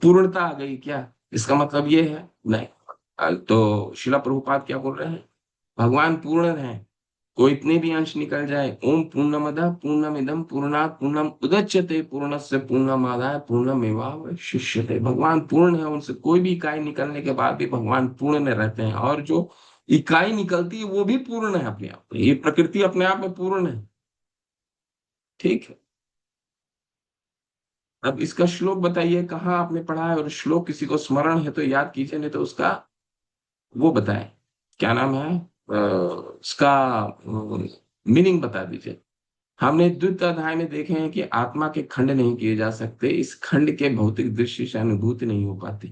पूर्णता आ गई क्या? इसका मतलब ये है नहीं। तो शिला प्रभुपाद क्या बोल रहे हैं, भगवान पूर्ण है, कोई इतने भी अंश निकल जाए, ओम पूर्णमदः पूर्णमिदं पूर्णात् पूर्णम उदच्यते पूर्णस्य पूर्णमादाय पूर्णमेवावशिष्यते। भगवान पूर्ण है, उनसे कोई भी इकाई निकलने के बाद भी भगवान पूर्ण में रहते हैं, और जो इकाई निकलती है वो भी पूर्ण है अपने आप में, ये प्रकृति अपने आप में पूर्ण है। ठीक है। अब इसका श्लोक बताइए कहाँ आपने पढ़ा है, और श्लोक किसी को स्मरण है तो याद कीजिए, नहीं तो उसका वो बताएं, क्या नाम है, उसका मीनिंग बता दीजिए। हमने द्वितीय अध्याय में देखे हैं कि आत्मा के खंड नहीं किए जा सकते, इस खंड के भौतिक दृश्य से अनुभूति नहीं हो पाती।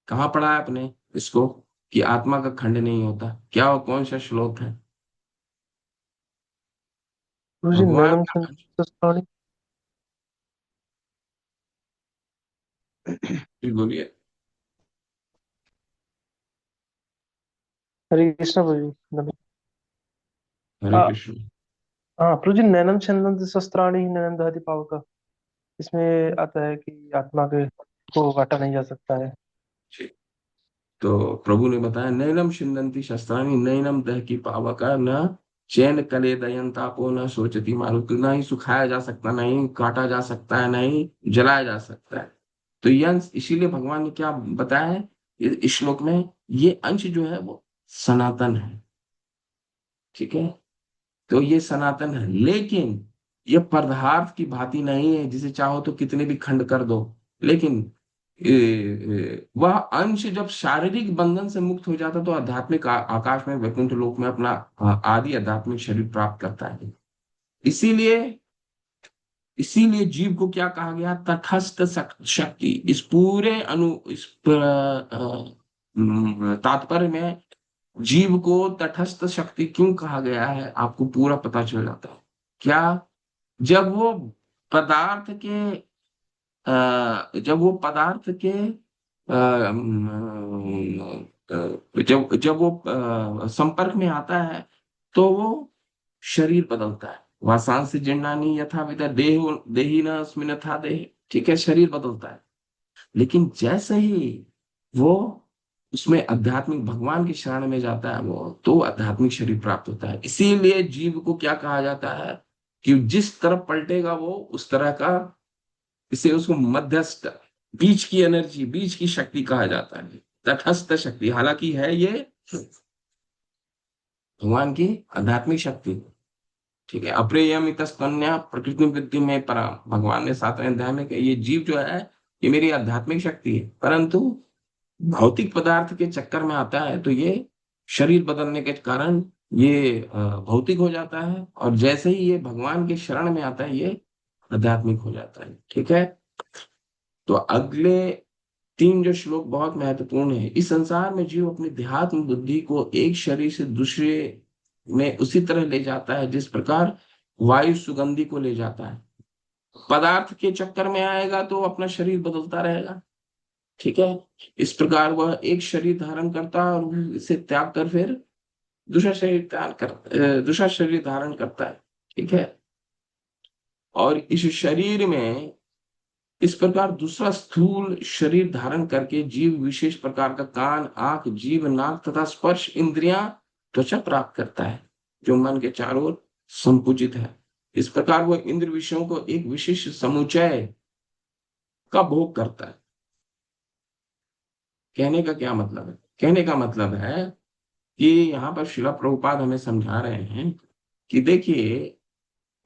कहाँ पढ़ा है आपने इसको, कि आत्मा का खंड नहीं होता? क्या वो कौन सा श्लोक है? गुरु जी भगवान नैनम का अंश, संस्कृति। जी बोलिए। हरे कृष्णा प्रभु जी हरे कृष्ण। हाँ प्रभु जी नैनम छंदंत शस्त्राणि नैनम दहति पावक। इसमें आता है कि आत्मा के को काटा नहीं जा सकता है। जी। तो प्रभु ने बताया, नैनम छिन्दन्ति शस्त्राणि नैनम दहति पावका न चैन कले दयंतापो न सोचती मारुति। ना ही सुखाया जा सकता, नहीं काटा जा सकता है, नहीं जलाया जा सकता है। तो ये अंश, इसीलिए भगवान ने क्या बताया है इस श्लोक में, ये अंश जो है वो सनातन है। ठीक है। तो ये सनातन है, लेकिन ये पदार्थ की भांति नहीं है जिसे चाहो तो कितने भी खंड कर दो। लेकिन वह अंश जब शारीरिक बंधन से मुक्त हो जाता तो आध्यात्मिक आकाश में वैकुंठ लोक में अपना आदि आध्यात्मिक शरीर प्राप्त करता है। इसीलिए इसीलिए जीव को क्या कहा गया, तटस्थ शक्ति। इस पूरे तात्पर्य में जीव को तटस्थ शक्ति क्यों कहा गया है आपको पूरा पता चल जाता है। क्या, जब वो पदार्थ के जब वो पदार्थ के जब वो संपर्क में आता है तो वो शरीर बदलता है। वासांसी जीर्णानि यथा विदा देह देही न अस्मिन् यथा देह। ठीक है, शरीर बदलता है। लेकिन जैसे ही वो उसमें आध्यात्मिक भगवान की शरण में जाता है वो, तो आध्यात्मिक शरीर प्राप्त होता है। इसीलिए जीव को क्या कहा जाता है कि जिस तरफ पलटेगा वो उस तरह का, इसे उसको मध्यस्थ, बीच की एनर्जी, बीच की शक्ति कहा जाता है, तटस्थ शक्ति। हालांकि है ये भगवान की आध्यात्मिक शक्ति। ठीक है। अप्रेयम इतस्तन्या प्रकृति वृद्धि में परा, भगवान ने 7वें अध्याय में कहा, ये जीव जो है ये मेरी आध्यात्मिक शक्ति है, परंतु भौतिक पदार्थ के चक्कर में आता है तो ये शरीर बदलने के कारण ये भौतिक हो जाता है, और जैसे ही ये भगवान के शरण में आता है ये आध्यात्मिक हो जाता है। ठीक है। तो अगले 3 जो श्लोक बहुत महत्वपूर्ण है। इस संसार में जीव अपनी देहात्म बुद्धि को एक शरीर से दूसरे में उसी तरह ले जाता है जिस प्रकार वायु सुगंधि को ले जाता है। पदार्थ के चक्कर में आएगा तो अपना शरीर बदलता रहेगा। ठीक है। इस प्रकार वह एक शरीर धारण करता है और इसे त्याग कर फिर दूसरा शरीर धारण करता है। ठीक है। और इस शरीर में इस प्रकार दूसरा स्थूल शरीर धारण करके जीव विशेष प्रकार का कान, आंख, जीभ, नाक तथा स्पर्श इंद्रियां, त्वचा प्राप्त करता है जो मन के चारों ओर संकुचित है। इस प्रकार वह इंद्र विषयों को एक विशिष्ट समुच्चय का भोग करता है। कहने का क्या मतलब है? कहने का मतलब है कि यहाँ पर शिला प्रभुपाद हमें समझा रहे हैं कि देखिए,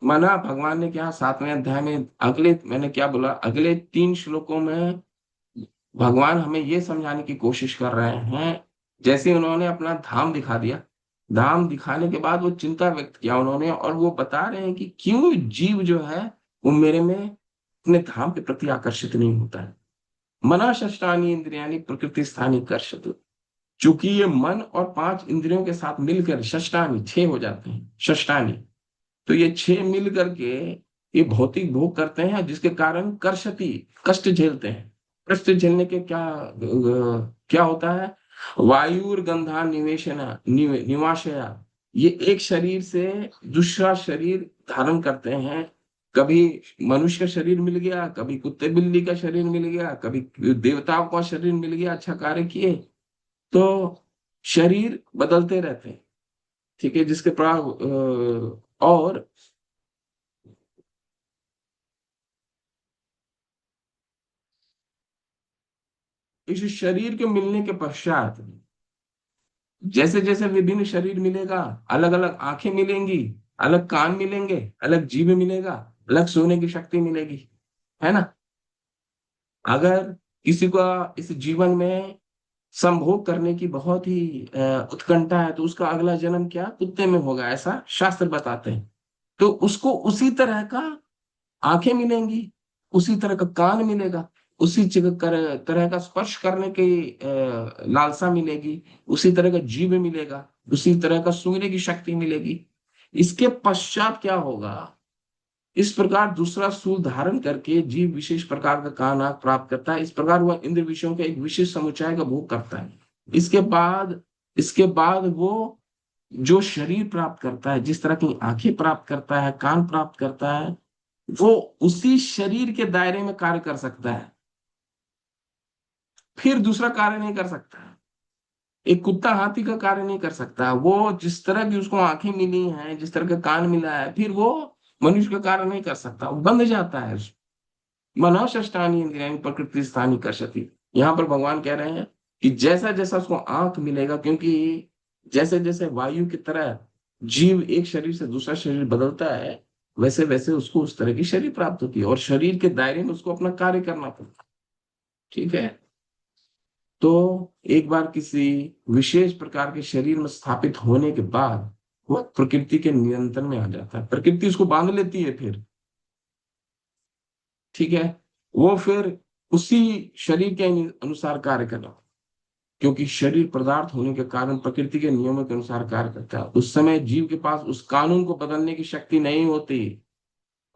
माना भगवान ने क्या 7वें अध्याय में, अगले, मैंने क्या बोला, अगले 3 श्लोकों में भगवान हमें ये समझाने की कोशिश कर रहे हैं। जैसे उन्होंने अपना धाम दिखा दिया, धाम दिखाने के बाद वो चिंता व्यक्त किया उन्होंने, और वो बता रहे हैं कि क्यों जीव जो है वो मेरे में अपने धाम के प्रति आकर्षित नहीं होता है। मना षष्ठानि इंद्रियानि प्रकृति स्थानी कर्षतु। चूंकि ये मन और 5 इंद्रियों के साथ मिलकर षष्ठानि 6 हो जाते हैं, षष्ठानि, तो ये 6 मिल करके ये भौतिक भोग करते हैं, जिसके कारण कर्षति, कष्ट झेलते हैं। कष्ट झेलने के क्या होता है, वायुर गंधा निवेशना निवाशया, ये एक शरीर से दूसरा शरीर धारण करते हैं। कभी मनुष्य का शरीर मिल गया, कभी कुत्ते बिल्ली का शरीर मिल गया, कभी देवताओं का शरीर मिल गया, अच्छा कार्य किए। तो शरीर बदलते रहते हैं, ठीक है, जिसके प्रभाव और इस शरीर के मिलने के पश्चात जैसे जैसे विभिन्न शरीर मिलेगा, अलग अलग आंखें मिलेंगी, अलग कान मिलेंगे, अलग जीभ मिलेगा, अलग सोने की शक्ति मिलेगी, है ना। अगर किसी का इस जीवन में संभोग करने की बहुत ही उत्कंठा है, तो उसका अगला जन्म क्या कुत्ते में होगा, ऐसा शास्त्र बताते हैं। तो उसको उसी तरह का आंखें मिलेंगी, उसी तरह का कान मिलेगा, उसी तरह का स्पर्श करने की लालसा मिलेगी, उसी तरह का जीव मिलेगा, उसी तरह का सूंघने की शक्ति मिलेगी। इसके पश्चात क्या होगा, इस प्रकार दूसरा सूल धारण करके जीव विशेष प्रकार का कान आंख प्राप्त करता है। इस प्रकार वह इंद्र विषयों के एक विशेष समुच्चय का भोग करता है। इसके बाद वो जो शरीर प्राप्त करता है, जिस तरह की आंखें प्राप्त करता है, कान प्राप्त करता है, वो उसी शरीर के दायरे में कार्य कर सकता है, फिर दूसरा कार्य नहीं कर सकता। एक कुत्ता हाथी का कार्य नहीं कर सकता। वो जिस तरह की उसको आंखें मिली हैं, जिस तरह का कान मिला है, फिर वो मनुष्य का कार्य नहीं कर सकता, वो बंध जाता है। मनोष्टानी इंद्रियाणि प्रकृति स्थानी कर्षति। यहाँ पर भगवान कह रहे हैं कि जैसा जैसा उसको आंख मिलेगा, क्योंकि जैसे जैसे वायु की तरह जीव एक शरीर से दूसरा शरीर बदलता है, वैसे वैसे उसको उस तरह की शरीर प्राप्त होती है, और शरीर के दायरे में उसको अपना कार्य करना पड़ता है, ठीक है। तो एक बार किसी विशेष प्रकार के शरीर में स्थापित होने के बाद वो प्रकृति के नियंत्रण में आ जाता है, प्रकृति उसको बांध लेती है फिर, ठीक है। वो फिर उसी शरीर के अनुसार कार्य करना, क्योंकि शरीर पदार्थ होने के कारण प्रकृति के नियमों के अनुसार कार्य करता है। उस समय जीव के पास उस कानून को बदलने की शक्ति नहीं होती।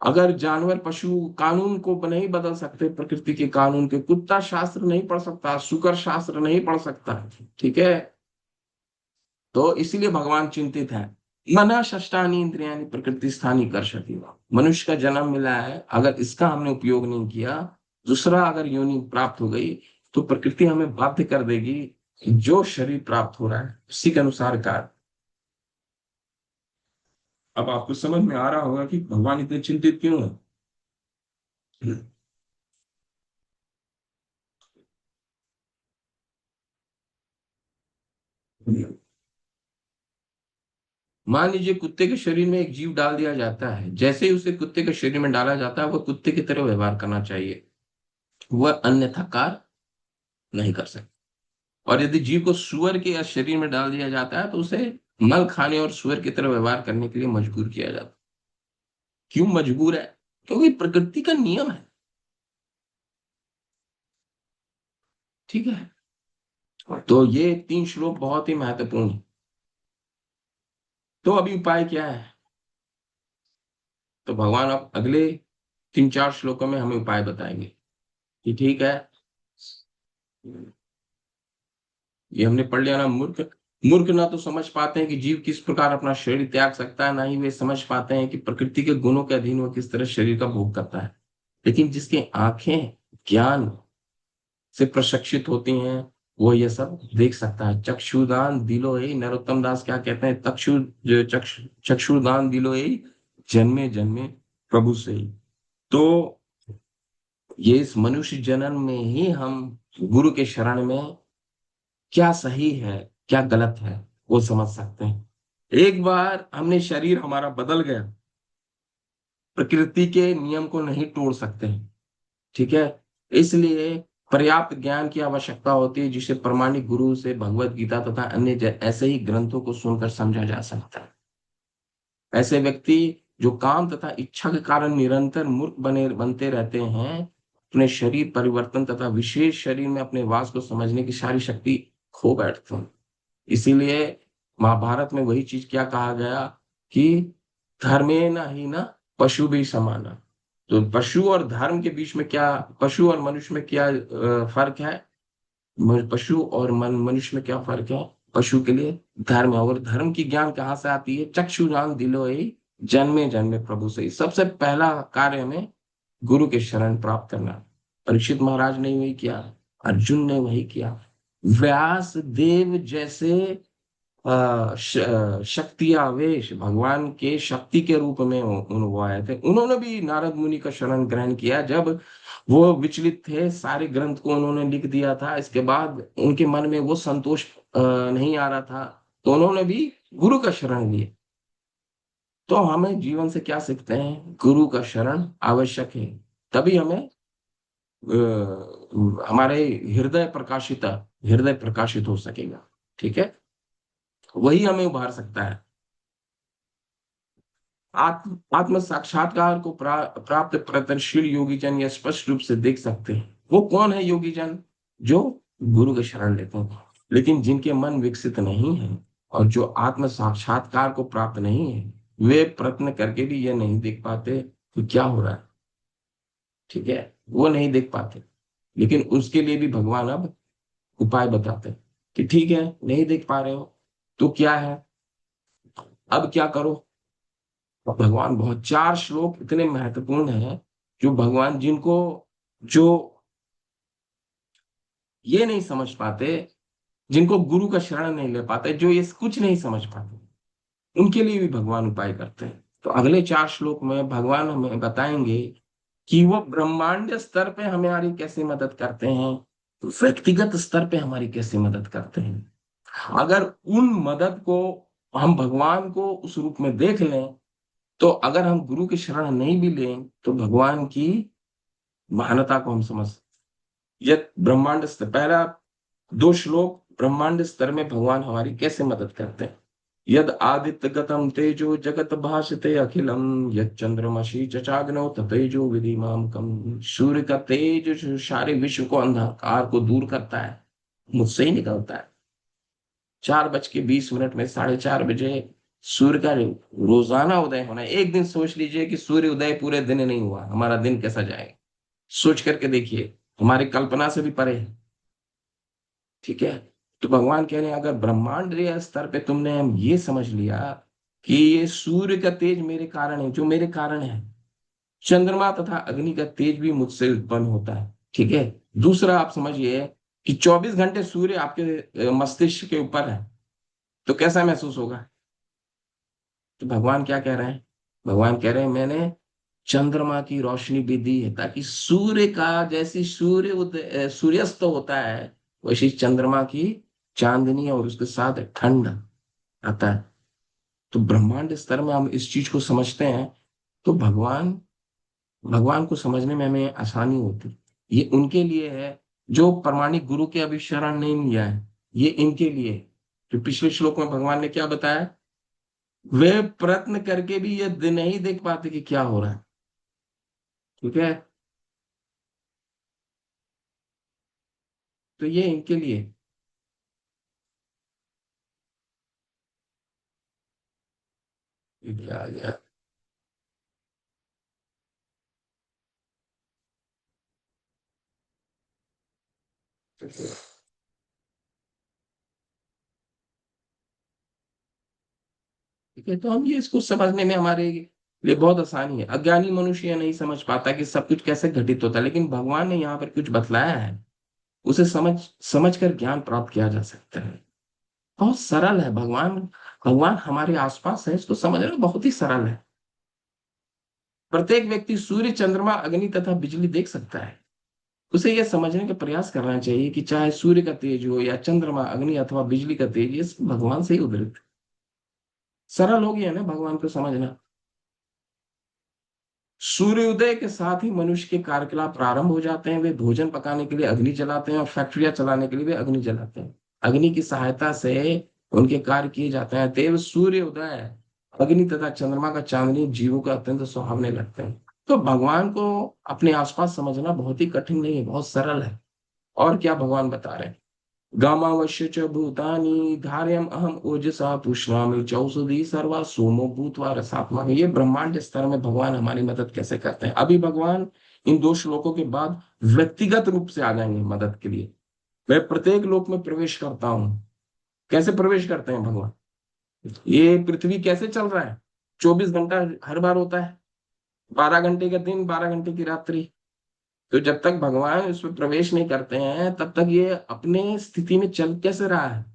अगर जानवर पशु कानून को नहीं बदल सकते, प्रकृति के कानून के, कुत्ता शास्त्र नहीं पढ़ सकता, शुकर शास्त्र नहीं पढ़ सकता, ठीक है। तो इसीलिए भगवान चिंतित है। मना षष्ठानी इंद्रियानी प्रकृति स्थानी कर्षति। मनुष्य का जन्म मिला है, अगर इसका हमने उपयोग नहीं किया, दूसरा अगर योनि प्राप्त हो गई, तो प्रकृति हमें बाध्य कर देगी कि जो शरीर प्राप्त हो रहा है उसी के अनुसार कार्य। अब आपको समझ में आ रहा होगा कि भगवान इतने चिंतित क्यों है। मान लीजिए कुत्ते के शरीर में एक जीव डाल दिया जाता है, जैसे ही उसे कुत्ते के शरीर में डाला जाता है, वह कुत्ते की तरह व्यवहार करना चाहिए, वह अन्यथा कार्य नहीं कर सकता। और यदि जीव को सुअर के या शरीर में डाल दिया जाता है, तो उसे मल खाने और सुअर की तरह व्यवहार करने के लिए मजबूर किया जाता है। क्यों मजबूर है? क्योंकि प्रकृति का नियम है, ठीक है। तो ये 3 श्लोक बहुत ही महत्वपूर्ण है। तो अभी उपाय क्या है? तो भगवान अब अगले 3-4 श्लोकों में हमें उपाय बताएंगे कि ठीक है, ये हमने पढ़ लिया ना। मूर्ख मूर्ख ना तो समझ पाते हैं कि जीव किस प्रकार अपना शरीर त्याग सकता है, ना ही वे समझ पाते हैं कि प्रकृति के गुणों के अधीन वो किस तरह शरीर का भोग करता है। लेकिन जिसकी आंखें ज्ञान से प्रशिक्षित होती हैं, वो ये सब देख सकता है। चक्षुदान दिलो ही, नरोत्तम दास क्या कहते हैं, चक्षुदान दिलो ही, जन्मे जन्मे प्रभु से ही। तो ये इस मनुष्य जन्म में ही हम गुरु के शरण में क्या सही है क्या गलत है वो समझ सकते हैं। एक बार हमने शरीर हमारा बदल गया, प्रकृति के नियम को नहीं तोड़ सकते, ठीक है। इसलिए पर्याप्त ज्ञान की आवश्यकता होती है, जिसे प्रमाणिक गुरु से भगवत गीता तथा अन्य ऐसे ही ग्रंथों को सुनकर समझा जा सकता है। ऐसे व्यक्ति जो काम तथा इच्छा के कारण निरंतर मूर्ख बनते रहते हैं, अपने शरीर परिवर्तन तथा विशेष शरीर में अपने वास को समझने की सारी शक्ति खो बैठते हैं। इसीलिए महाभारत में वही चीज क्या कहा गया कि धर्मे न ही ना पशु भी समाना। तो पशु और धर्म के बीच में क्या, पशु और मनुष्य में क्या फर्क है? पशु और मनुष्य में क्या फर्क है? पशु के लिए धर्म है। और धर्म की ज्ञान कहाँ से आती है? चक्षु ज्ञान दिलोय जन्मे जन्मे प्रभु से। सबसे पहला कार्य हमें गुरु के शरण प्राप्त करना। परीक्षित महाराज ने वही किया, अर्जुन ने वही किया। व्यास देव जैसे शक्ति आवेश भगवान के शक्ति के रूप में वो आए थे, उन्होंने भी नारद मुनि का शरण ग्रहण किया। जब वो विचलित थे, सारे ग्रंथ को उन्होंने लिख दिया था, इसके बाद उनके मन में वो संतोष नहीं आ रहा था, तो उन्होंने भी गुरु का शरण लिया। तो हमें जीवन से क्या सीखते हैं? गुरु का शरण आवश्यक है, तभी हमें हमारे हृदय प्रकाशित हो सकेगा। ठीक है, वही हमें उभार सकता है। आत्म साक्षात्कार को प्राप्त प्रगतिशील योगी जन यह स्पष्ट रूप से देख सकते हैं। वो कौन है योगी जन? जो गुरु के शरण लेते हैं। लेकिन जिनके मन विकसित नहीं है और जो आत्म साक्षात्कार को प्राप्त नहीं है, वे प्रयत्न करके भी यह नहीं देख पाते कि क्या हो रहा है। ठीक है, वो नहीं देख पाते। लेकिन उसके लिए भी भगवान अब उपाय बताते हैं कि ठीक है, नहीं देख पा रहे हो तो क्या है, अब क्या करो। भगवान बहुत, 4 श्लोक इतने महत्वपूर्ण हैं जो भगवान, जिनको जो ये नहीं समझ पाते, जिनको गुरु का शरण नहीं ले पाते, जो ये कुछ नहीं समझ पाते, उनके लिए भी भगवान उपाय करते हैं। तो अगले 4 श्लोक में भगवान हमें बताएंगे कि वो ब्रह्मांड स्तर पे हमारी कैसे मदद करते हैं, व्यक्तिगत स्तर पे हमारी कैसे मदद करते हैं। अगर उन मदद को, हम भगवान को उस रूप में देख लें, तो अगर हम गुरु की शरण नहीं भी लें तो भगवान की महानता को हम समझ सकते हैं। यह ब्रह्मांड स्तर, पहला 2 श्लोक ब्रह्मांड स्तर में भगवान हमारी कैसे मदद करते हैं। यद आदित्य गतम तेजो जगत भाषते अखिलम यद चंद्रमसी चचाग्नो ततेजो विधिमामकम। सूर्य का तेज जो सारे विश्व को, अंधकार को दूर करता है, मुझसे ही निकलता है। 4:20 में 4:30 सूर्य का रोजाना उदय होना है। एक दिन सोच लीजिए कि सूर्य उदय पूरे दिन नहीं हुआ, हमारा दिन कैसा जाएगा? सोच करके देखिए, हमारी कल्पना से भी परे है। ठीक है, तो भगवान कह रहे हैं, अगर ब्रह्मांडीय स्तर पे तुमने हम ये समझ लिया कि ये सूर्य का तेज मेरे कारण है, जो मेरे कारण है, चंद्रमा तथा अग्नि का तेज भी मुझसे उत्पन्न होता है। ठीक है, दूसरा आप समझिए कि 24 घंटे सूर्य आपके मस्तिष्क के ऊपर है, तो कैसा महसूस होगा? तो भगवान क्या कह रहे हैं? भगवान कह रहे हैं, मैंने चंद्रमा की रोशनी भी दी है, ताकि सूर्य का, जैसी सूर्यास्त होता है, वैसी चंद्रमा की चांदनी और उसके साथ ठंड आता है। तो ब्रह्मांड स्तर में हम इस चीज को समझते हैं, तो भगवान भगवान को समझने में हमें आसानी होती है। ये उनके लिए है जो प्रमाणिक गुरु के अभी शरण नहीं लिया है, ये इनके लिए। जो पिछले श्लोक में भगवान ने क्या बताया, वे प्रयत्न करके भी ये दिन नहीं देख पाते कि क्या हो रहा है। ठीक है, तो ये इनके लिए। ये क्या आ गया? ठीक है, तो हम ये इसको समझने में हमारे लिए बहुत आसानी है। अज्ञानी मनुष्य ये नहीं समझ पाता कि सब कुछ कैसे घटित होता है, लेकिन भगवान ने यहाँ पर कुछ बतलाया है, उसे समझ समझ कर ज्ञान प्राप्त किया जा सकता है। बहुत सरल है। भगवान भगवान हमारे आसपास है, इसको समझना बहुत ही सरल है। प्रत्येक व्यक्ति सूर्य, चंद्रमा, अग्नि तथा बिजली देख सकता है। उसे यह समझने का प्रयास करना चाहिए कि चाहे सूर्य का तेज हो या चंद्रमा, अग्नि अथवा बिजली का तेज, ये सब भगवान से ही उद्धृत है। सरल हो गया ना भगवान को समझना। सूर्योदय के साथ ही मनुष्य के कार्यकलाप प्रारंभ हो जाते हैं। वे भोजन पकाने के लिए अग्नि जलाते हैं और फैक्ट्रियां चलाने के लिए वे अग्नि जलाते हैं। अग्नि की सहायता से उनके कार्य किए जाते हैं। देव सूर्योदय, अग्नि तथा चंद्रमा का चांदनी जीवों को अत्यंत सुहावने लगते हैं। तो भगवान को अपने आसपास समझना बहुत ही कठिन नहीं है, बहुत सरल है। और क्या भगवान बता रहे हैं? गामावश्य च भूतानि धार्यम अहम ओजसा पुष्णामि चौषधि सर्वा सोमो भूत्वा रसात्मा। ये ब्रह्मांड स्तर में भगवान हमारी मदद कैसे करते हैं। अभी भगवान इन 2 श्लोकों के बाद व्यक्तिगत रूप से आ जाएंगे मदद के लिए। मैं प्रत्येक लोक में प्रवेश करता हूँ, कैसे प्रवेश करते हैं भगवान? ये पृथ्वी कैसे चल रहा है? 24 घंटा हर बार होता है, 12 घंटे का दिन, 12 घंटे की रात्रि। तो जब तक भगवान इसमें प्रवेश नहीं करते हैं तब तक ये अपने स्थिति में चल कैसे रहा है?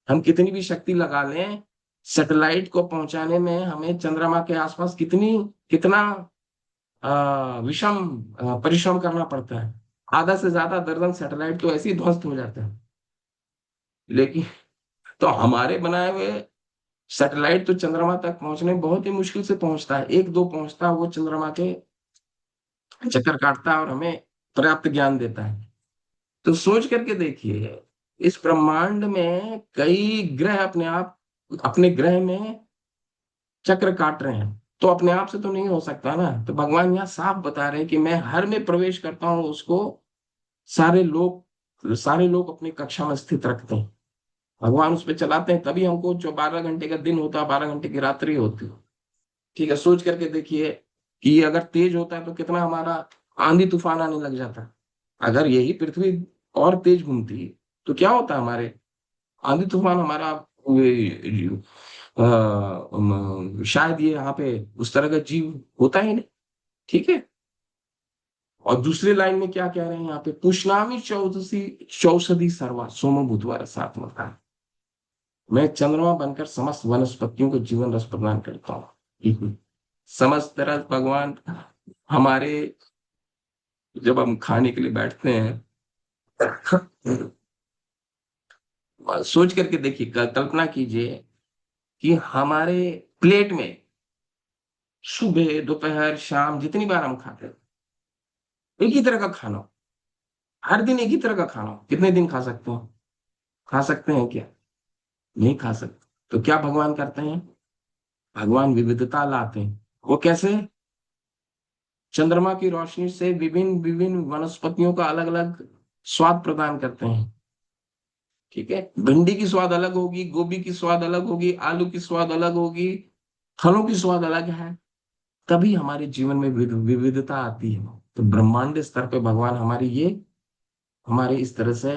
हम कितनी भी शक्ति लगा लें, सैटेलाइट को पहुंचाने में हमें चंद्रमा के आसपास कितना विषम परिश्रम करना पड़ता है। आधा से ज्यादा दर्जन सैटेलाइट तो ऐसे ही ध्वस्त हो जाते हैं। लेकिन तो हमारे बनाए हुए सैटेलाइट तो चंद्रमा तक पहुंचने में बहुत ही मुश्किल से पहुंचता है, एक दो पहुंचता है, वो चंद्रमा के चक्कर काटता है और हमें पर्याप्त ज्ञान देता है। तो सोच करके देखिए, इस ब्रह्मांड में कई ग्रह अपने ग्रह में चक्र काट रहे हैं, तो अपने आप से तो नहीं हो सकता ना। तो भगवान यहाँ साफ बता रहे हैं कि मैं हर में प्रवेश करता हूँ, उसको सारे लोग अपनी कक्षा में स्थित रखते हैं। भगवान उस पर चलाते हैं, तभी हमको जो 12 घंटे का दिन होता है, 12 घंटे की रात्रि होती है। ठीक है, सोच करके देखिए कि ये अगर तेज होता है तो कितना हमारा आंधी तूफान आने लग जाता है। अगर यही पृथ्वी और तेज घूमती तो क्या होता हमारे आंधी तूफान हमारा शायद ये यहाँ पे उस तरह का जीव होता ही नहीं। ठीक है, और दूसरी लाइन में क्या कह रहे हैं यहाँ पे, पुष्णामी चौषधि सर्वा सोम बुधवार सात्मका, मैं चंद्रमा बनकर समस्त वनस्पतियों को जीवन रस प्रदान करता हूँ। समस्त रस भगवान हमारे, जब हम खाने के लिए बैठते हैं, सोच करके देखिए, कल्पना कीजिए कि हमारे प्लेट में सुबह दोपहर शाम जितनी बार हम खाते हैं एक ही तरह का खाना हो, हर दिन एक ही तरह का खाना हो, कितने दिन खा सकते हैं? खा सकते हैं क्या? नहीं खा सकते। तो क्या भगवान करते हैं? भगवान विविधता लाते हैं। वो कैसे? चंद्रमा की रोशनी से विभिन्न विभिन्न वनस्पतियों का अलग अलग स्वाद प्रदान करते हैं। ठीक है, भिंडी की स्वाद अलग होगी, गोभी की स्वाद अलग होगी, आलू की स्वाद अलग होगी, फलों की स्वाद अलग है। तभी हमारे जीवन में विविधता आती है। तो ब्रह्मांड स्तर पे भगवान हमारे इस तरह से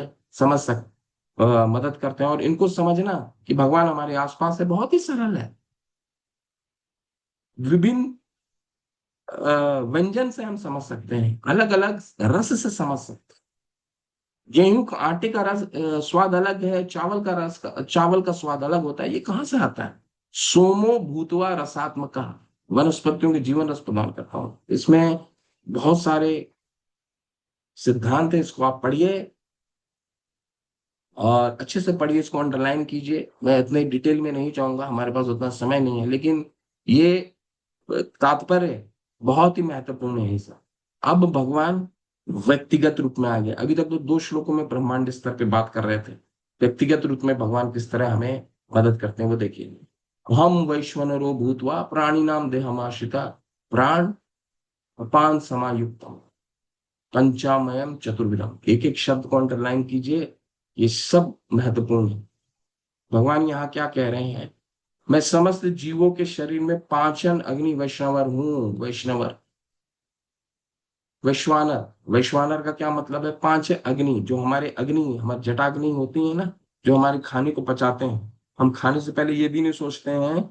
मदद करते हैं। और इनको समझना कि भगवान हमारे आसपास है बहुत ही सरल है। विभिन्न व्यंजन से हम समझ सकते हैं, अलग अलग रस से समझ सकते हैं। गेहूं का आटे का स्वाद अलग है, चावल का स्वाद अलग होता है। ये कहाँ से आता है? सोमो भूतवा रसात्मका, वनस्पतियों के जीवन रस प्रदान करता हूं। इसमें बहुत सारे सिद्धांत है, इसको आप पढ़िए और अच्छे से पढ़िए, इसको अंडरलाइन कीजिए। मैं इतने डिटेल में नहीं चाहूंगा, हमारे पास उतना समय नहीं है, लेकिन ये तात्पर्य बहुत ही महत्वपूर्ण है इसका। अब भगवान व्यक्तिगत रूप में आ गए। अभी तक तो 2 श्लोकों में ब्रह्मांड स्तर पे बात कर रहे थे, व्यक्तिगत रूप में भगवान किस तरह हमें मदद करते हैं वो देखिए। हम वैश्वनरो भूतवा प्राणी नाम देहमाश्रिता प्राण अपान समायुक्त पंचामयम चतुर्विधम। एक एक शब्द को अंडरलाइन कीजिए, ये सब महत्वपूर्ण है। भगवान यहाँ क्या कह रहे हैं? मैं समस्त जीवों के शरीर में पांचन अग्नि वैश्वानर हूं। वैश्वानर, वैश्वानर का क्या मतलब है? पांच अग्नि, जो हमारी जटाग्नि होती है ना, जो हमारे खाने को पचाते हैं। हम खाने से पहले ये भी नहीं सोचते हैं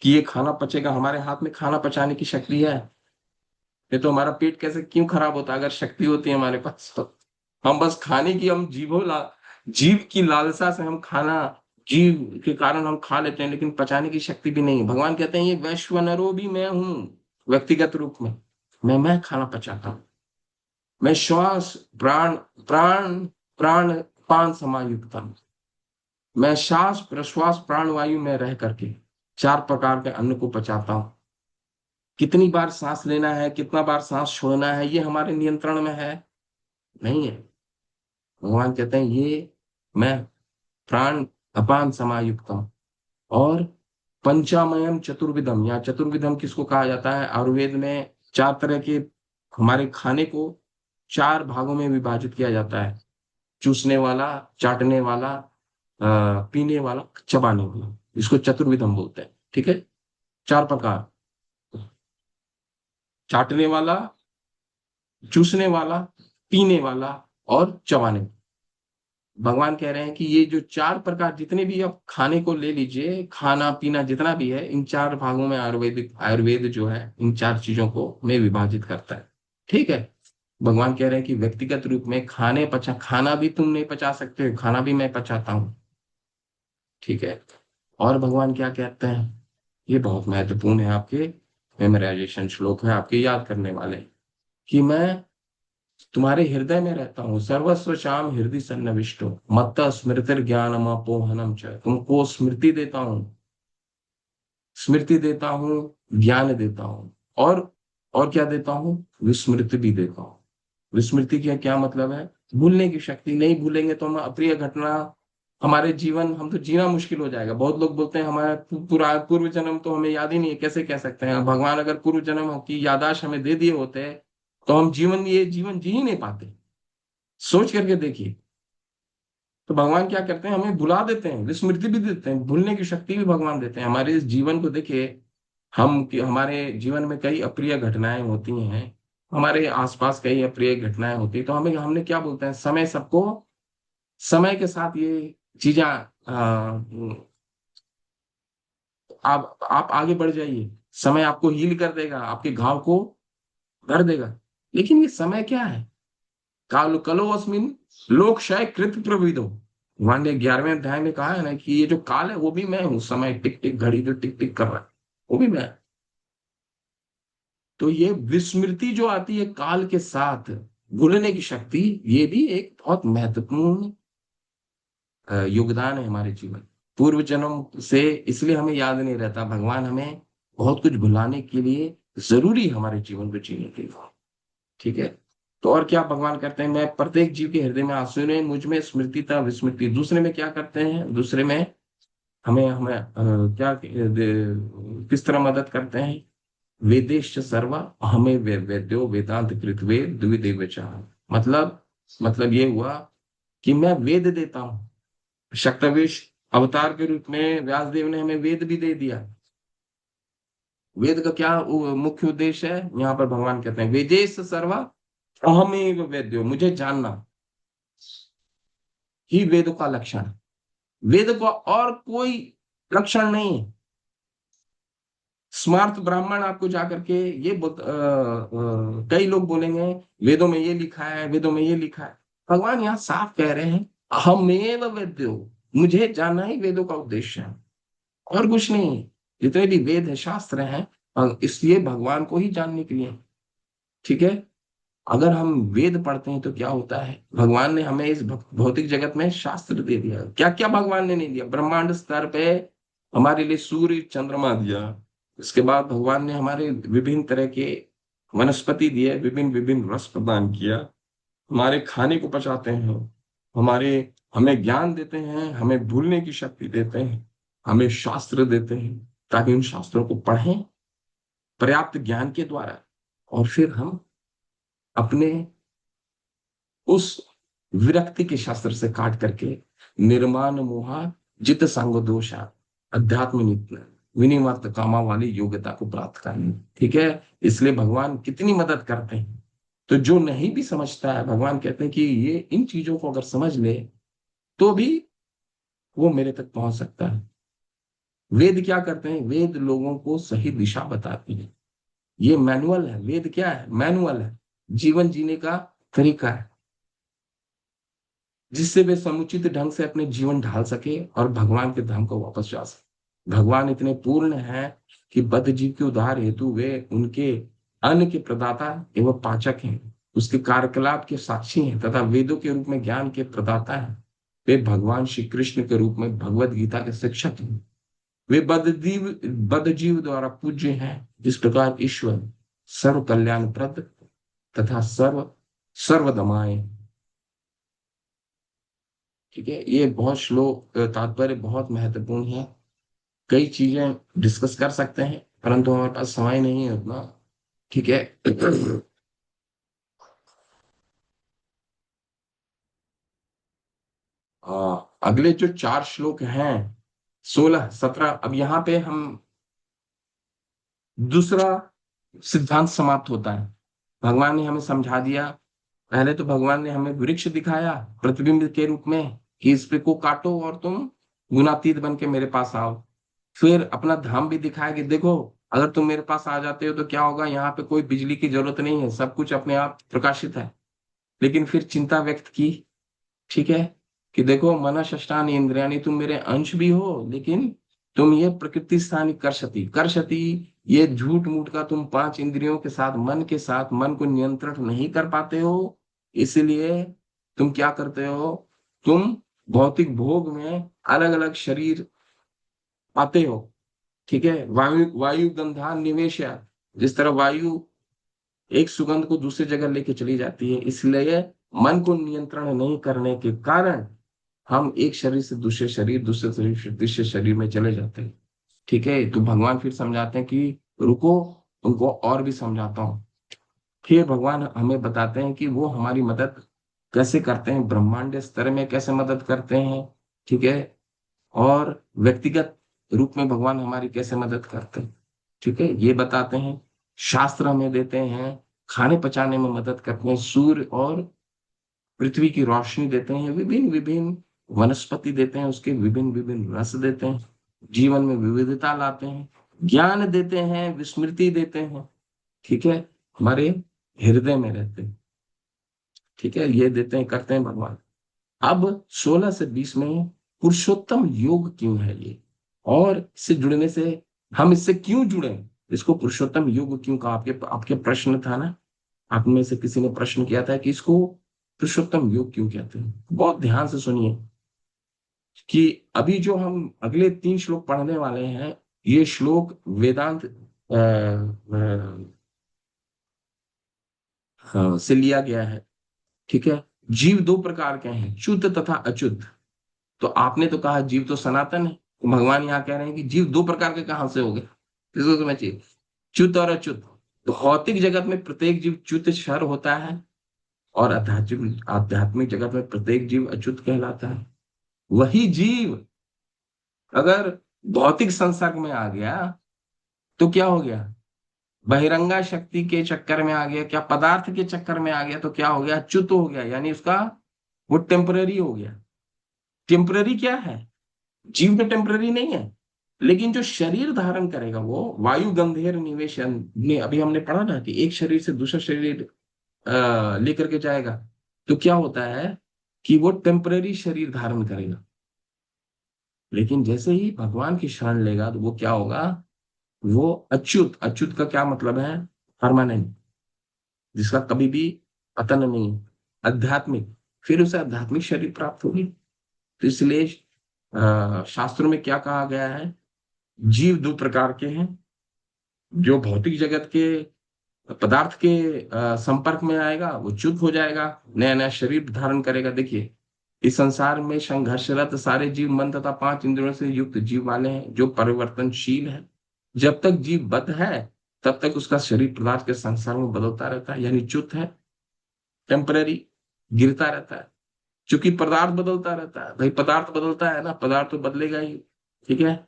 कि ये खाना पचेगा। हमारे हाथ में खाना पचाने की शक्ति है। ये तो हमारा पेट कैसे क्यों खराब होता अगर शक्ति होती है हमारे पास तो। हम बस खाने की, हम जीव की लालसा से हम खाना, जीव के कारण हम खा लेते हैं, लेकिन पचाने की शक्ति भी नहीं है। भगवान कहते हैं ये वैश्वानरो भी मैं हूं, व्यक्तिगत रूप में मैं खाना पचाता हूं। मैं श्वास प्राण प्राण प्राण पान समायुक्त हूं। मैं श्वास प्रश्वास प्राण वायु में रह करके 4 प्रकार के अन्न को पचाता हूं। कितनी बार सांस लेना है, कितना बार सांस छोड़ना है, ये हमारे नियंत्रण में है? नहीं है। भगवान कहते हैं ये मैं प्राण अपान समायुक्त हूं। और पंचामयम चतुर्विधम, या चतुर्विधम किसको कहा जाता है? आयुर्वेद में 4 तरह के हमारे खाने को 4 भागों में विभाजित किया जाता है। चूसने वाला, चाटने वाला, पीने वाला, चबाने वाला, इसको चतुर्विधम बोलते हैं। ठीक है, 4 प्रकार, चाटने वाला, चूसने वाला, पीने वाला और चबाने वाला। भगवान कह रहे हैं कि ये जो 4 प्रकार जितने भी आप खाने को ले लीजिए, खाना पीना जितना भी है, इन 4 भागों में आयुर्वेद जो है इन 4 चीजों को में विभाजित करता है। ठीक है। भगवान कह रहे हैं कि व्यक्तिगत रूप में खाना भी तुम नहीं पचा सकते हो, खाना भी मैं पचाता हूँ। ठीक है। और भगवान क्या कहते हैं, ये बहुत महत्वपूर्ण है, आपके मेमोराइजेशन श्लोक है, आपके याद करने वाले, कि मैं तुम्हारे हृदय में रहता हूँ, सर्वस्व शाम हृदय सन्निविष्टो मत्त स्मृतिर ज्ञानम अपोहनम च, तुमको स्मृति देता हूँ, ज्ञान देता हूँ, और क्या देता हूँ, विस्मृति भी देता हूँ। विस्मृति का क्या मतलब है, भूलने की शक्ति। नहीं भूलेंगे तो हम अप्रिय घटना, हमारे जीवन, हम तो जीना मुश्किल हो जाएगा। बहुत लोग बोलते हैं हमारा पूरा पूर्व जन्म तो हमें याद ही नहीं है, कैसे कह सकते हैं। भगवान अगर पूर्व जन्म की याददाश्त हमें दे दिए होते तो हम ये जीवन जी ही नहीं पाते। सोच करके देखिए। तो भगवान क्या करते हैं, हमें भुला देते हैं, विस्मृति भी देते हैं, भूलने की शक्ति भी भगवान देते हैं। हमारे इस जीवन को देखिए, हमारे जीवन में कई अप्रिय घटनाएं होती हैं, हमारे आसपास कई अप्रिय घटनाएं होती हैं, तो हमने क्या बोलते हैं, समय के साथ ये चीजें आप आगे बढ़ जाइए, समय आपको हील कर देगा, आपके घाव को भर देगा। लेकिन ये समय क्या है, काल कलो अस्मिन लोक क्षय कृत प्रविदो। भगवान ने 11वें अध्याय में कहा है ना कि ये जो काल है वो भी मैं हूँ, समय टिक टिक घड़ी जो टिक टिक कर रहा है वो भी मैं। तो ये विस्मृति जो आती है काल के साथ, भूलने की शक्ति, ये भी एक बहुत महत्वपूर्ण योगदान है हमारे जीवन। पूर्व जन्म से इसलिए हमें याद नहीं रहता, भगवान हमें बहुत कुछ भुलाने के लिए जरूरी है हमारे जीवन को जीने के लिए। ठीक है। तो और क्या भगवान करते हैं, मैं प्रत्येक जीव के हृदय में आंसू ने मुझ में स्मृति था विस्मृति। दूसरे में क्या करते हैं, दूसरे में हमें हमें किस तरह मदद करते हैं, वेदेश सर्वा हमें वेद्यो वेदांत कृतवे द्विदेव चाह। मतलब ये हुआ कि मैं वेद देता हूँ। शक्तवेश अवतार के रूप में व्यासदेव ने हमें वेद भी दे दिया। वेद का क्या मुख्य उद्देश्य है, यहाँ पर भगवान कहते हैं वेदेश सर्वा अहमेव वेद्यो, मुझे जानना ही वेद का लक्षण है। वेद का और कोई लक्षण नहीं है। स्मार्त ब्राह्मण आपको जाकर के कई लोग बोलेंगे वेदों में ये लिखा है, वेदों में ये लिखा है। भगवान यहाँ साफ कह रहे हैं अहमेव वेद्यो, मुझे जानना ही वेदों का उद्देश्य है, और कुछ नहीं है। जितने भी वेद है, शास्त्र हैं, इसलिए भगवान को ही जानने के लिए। ठीक है। अगर हम वेद पढ़ते हैं तो क्या होता है, भगवान ने हमें इस भौतिक जगत में शास्त्र दे दिया। क्या क्या भगवान ने नहीं दिया, ब्रह्मांड स्तर पे हमारे लिए सूर्य चंद्रमा दिया। इसके बाद भगवान ने हमारे विभिन्न तरह के वनस्पति दिए, विभिन्न विभिन्न रस प्रदान किया, हमारे खाने को पचाते हैं, हमारे हमें ज्ञान देते हैं, हमें भूलने की शक्ति देते हैं, हमें शास्त्र देते हैं ताकि उन शास्त्रों को पढ़ें पर्याप्त ज्ञान के द्वारा, और फिर हम अपने उस विरक्ति के शास्त्र से काट करके निर्माण मोहा जित संग दोषा अध्यात्म नित्य विनिवर्त कामा वाली योग्यता को प्राप्त करनी। ठीक है। इसलिए भगवान कितनी मदद करते हैं। तो जो नहीं भी समझता है, भगवान कहते हैं कि ये इन चीजों को अगर समझ ले तो भी वो मेरे तक पहुंच सकता है। वेद क्या करते हैं, वेद लोगों को सही दिशा बताती है। ये मैनुअल है, वेद क्या है, मैनुअल है, जीवन जीने का तरीका है, जिससे वे समुचित ढंग से अपने जीवन ढाल सके और भगवान के धाम को वापस जा सके। भगवान इतने पूर्ण हैं कि बद्ध जीव के उद्धार हेतु वे उनके अन्न के प्रदाता एवं पाचक हैं, उसके कार्यकलाप के साक्षी हैं तथा वेदों के रूप में ज्ञान के प्रदाता हैं। वे भगवान श्री कृष्ण के रूप में भगवत गीता के शिक्षक हैं। वे बद्ध जीव द्वारा पूज्य हैं, जिस प्रकार ईश्वर सर्व कल्याणप्रद तथा सर्वदमाए। ठीक है। ये बहुत श्लोक तात्पर्य बहुत महत्वपूर्ण है, कई चीजें डिस्कस कर सकते हैं परंतु हमारे पास समय नहीं है उतना। ठीक है। अगले जो 4 श्लोक हैं, 16 17, अब यहाँ पे हम दूसरा सिद्धांत समाप्त होता है। भगवान ने हमें समझा दिया, पहले तो भगवान ने हमें वृक्ष दिखाया प्रतिबिंब के रूप में, कि इस पे को काटो और तुम गुणातीत बन के मेरे पास आओ। फिर अपना धाम भी दिखाया कि देखो, अगर तुम मेरे पास आ जाते हो तो क्या होगा, यहाँ पे कोई बिजली की जरूरत नहीं है, सब कुछ अपने आप प्रकाशित है। लेकिन फिर चिंता व्यक्त की, ठीक है, कि देखो मन षष्ठानि इंद्रियाणि, तुम मेरे अंश भी हो, लेकिन तुम ये प्रकृति स्थानी कर सती ये झूठ मूठ का तुम पांच इंद्रियों के साथ, मन के साथ, मन को नियंत्रण नहीं कर पाते हो। इसलिए तुम क्या करते हो, तुम भौतिक भोग में अलग अलग शरीर पाते हो। ठीक है, वायु वायु गंधा निवेश, जिस तरह वायु एक सुगंध को दूसरी जगह लेके चली जाती है, इसलिए मन को नियंत्रण नहीं करने के कारण हम एक शरीर से दूसरे शरीर, दूसरे शरीर से तीसरे शरीर में चले जाते हैं। ठीक है, तो भगवान फिर समझाते हैं कि रुको, उनको और भी समझाता हूँ। फिर भगवान हमें बताते हैं कि वो हमारी मदद कैसे करते हैं, ब्रह्मांड स्तर में कैसे मदद करते हैं। ठीक है, और व्यक्तिगत रूप में भगवान हमारी कैसे मदद करते हैं, ठीक है, ये बताते हैं। शास्त्र हमें देते हैं, खाने पचाने में मदद करते हैं, सूर्य और पृथ्वी की रोशनी देते हैं, विभिन्न विभिन्न वनस्पति देते हैं, उसके विभिन्न विभिन्न रस देते हैं, जीवन में विविधता लाते हैं, ज्ञान देते हैं, विस्मृति देते हैं। ठीक है, हमारे हृदय में रहते हैं। ठीक है, ये देते हैं, करते हैं भगवान। अब 16 से 20 में पुरुषोत्तम योग क्यों है ये, और इससे जुड़ने से हम इससे क्यों जुड़े, इसको पुरुषोत्तम योग क्यों कहा। आपके आपके प्रश्न था ना, आप में से किसी ने प्रश्न किया था कि इसको पुरुषोत्तम योग क्यों कहते हैं। बहुत ध्यान से सुनिए कि अभी जो हम अगले 3 श्लोक पढ़ने वाले हैं, ये श्लोक वेदांत से लिया गया है। ठीक है, जीव दो प्रकार के हैं, शुद्ध तथा अशुद्ध। तो आपने तो कहा जीव तो सनातन है, तो भगवान यहाँ कह रहे हैं कि जीव दो प्रकार के कहां से हो गए, इसको समझिए, च्युत और अच्युत। तो भौतिक जगत में प्रत्येक जीव च्युत क्षर होता है, और आध्यात्मिक आध्यात्मिक जगत में प्रत्येक जीव अच्युत कहलाता है। वही जीव अगर भौतिक संसर्ग में आ गया तो क्या हो गया, बहिरंगा शक्ति के चक्कर में आ गया, क्या पदार्थ के चक्कर में आ गया, तो क्या हो गया, च्युत हो गया, यानी उसका वो टेम्पररी हो गया। टेम्पररी क्या है, जीव तो टेम्पररी नहीं है, लेकिन जो शरीर धारण करेगा वो वायु गंधेर निवेशन में अभी हमने पढ़ा ना कि एक शरीर से दूसरा शरीर लेकर के जाएगा, तो क्या होता है कि वो टेम्पररी शरीर धारण करेगा। लेकिन जैसे ही भगवान की शरण लेगा तो वो क्या होगा, वो अच्युत, अच्युत का क्या मतलब है, परमानेंट, जिसका कभी भी पतन नहीं, आध्यात्मिक, फिर उसे आध्यात्मिक शरीर प्राप्त होगी। तो इसलिए शास्त्रों में क्या कहा गया है, जीव दो प्रकार के हैं, जो भौतिक जगत के पदार्थ के संपर्क में आएगा वो च्युत हो जाएगा, नया नया शरीर धारण करेगा। देखिए, इस संसार में संघर्षरत सारे जीव मन तथा 5 इंद्रियों से युक्त जीव वाले हैं, जो परिवर्तनशील है। जब तक जीव बद्ध है तब तक उसका शरीर पदार्थ के संसार में बदलता रहता है, यानी च्युत है, टेम्पररी, गिरता रहता है। क्योंकि पदार्थ बदलता रहता है, भाई पदार्थ बदलता है ना, पदार्थ तो बदलेगा ही। ठीक है,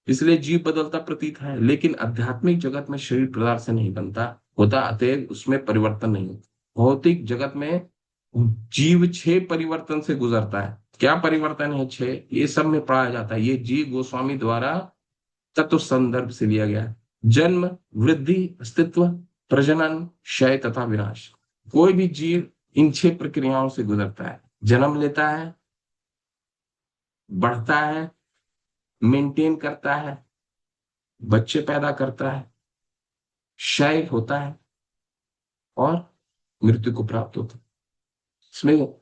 इसलिए जीव बदलता प्रतीत है, लेकिन आध्यात्मिक जगत में शरीर पदार्थ से नहीं बनता होता, अतएव उसमें परिवर्तन नहीं होता। भौतिक जगत में जीव 6 परिवर्तन से गुजरता है। क्या परिवर्तन है 6, ये सब में पढ़ाया जाता है। ये जीव गोस्वामी द्वारा तत्व संदर्भ से लिया गया है। जन्म, वृद्धि, अस्तित्व, प्रजनन, क्षय तथा विनाश। कोई भी जीव इन 6 प्रक्रियाओं से गुजरता है। जन्म लेता है, बढ़ता है, मेंटेन करता है, बच्चे पैदा करता है, क्षय होता है, और मृत्यु को प्राप्त होता है। इसमें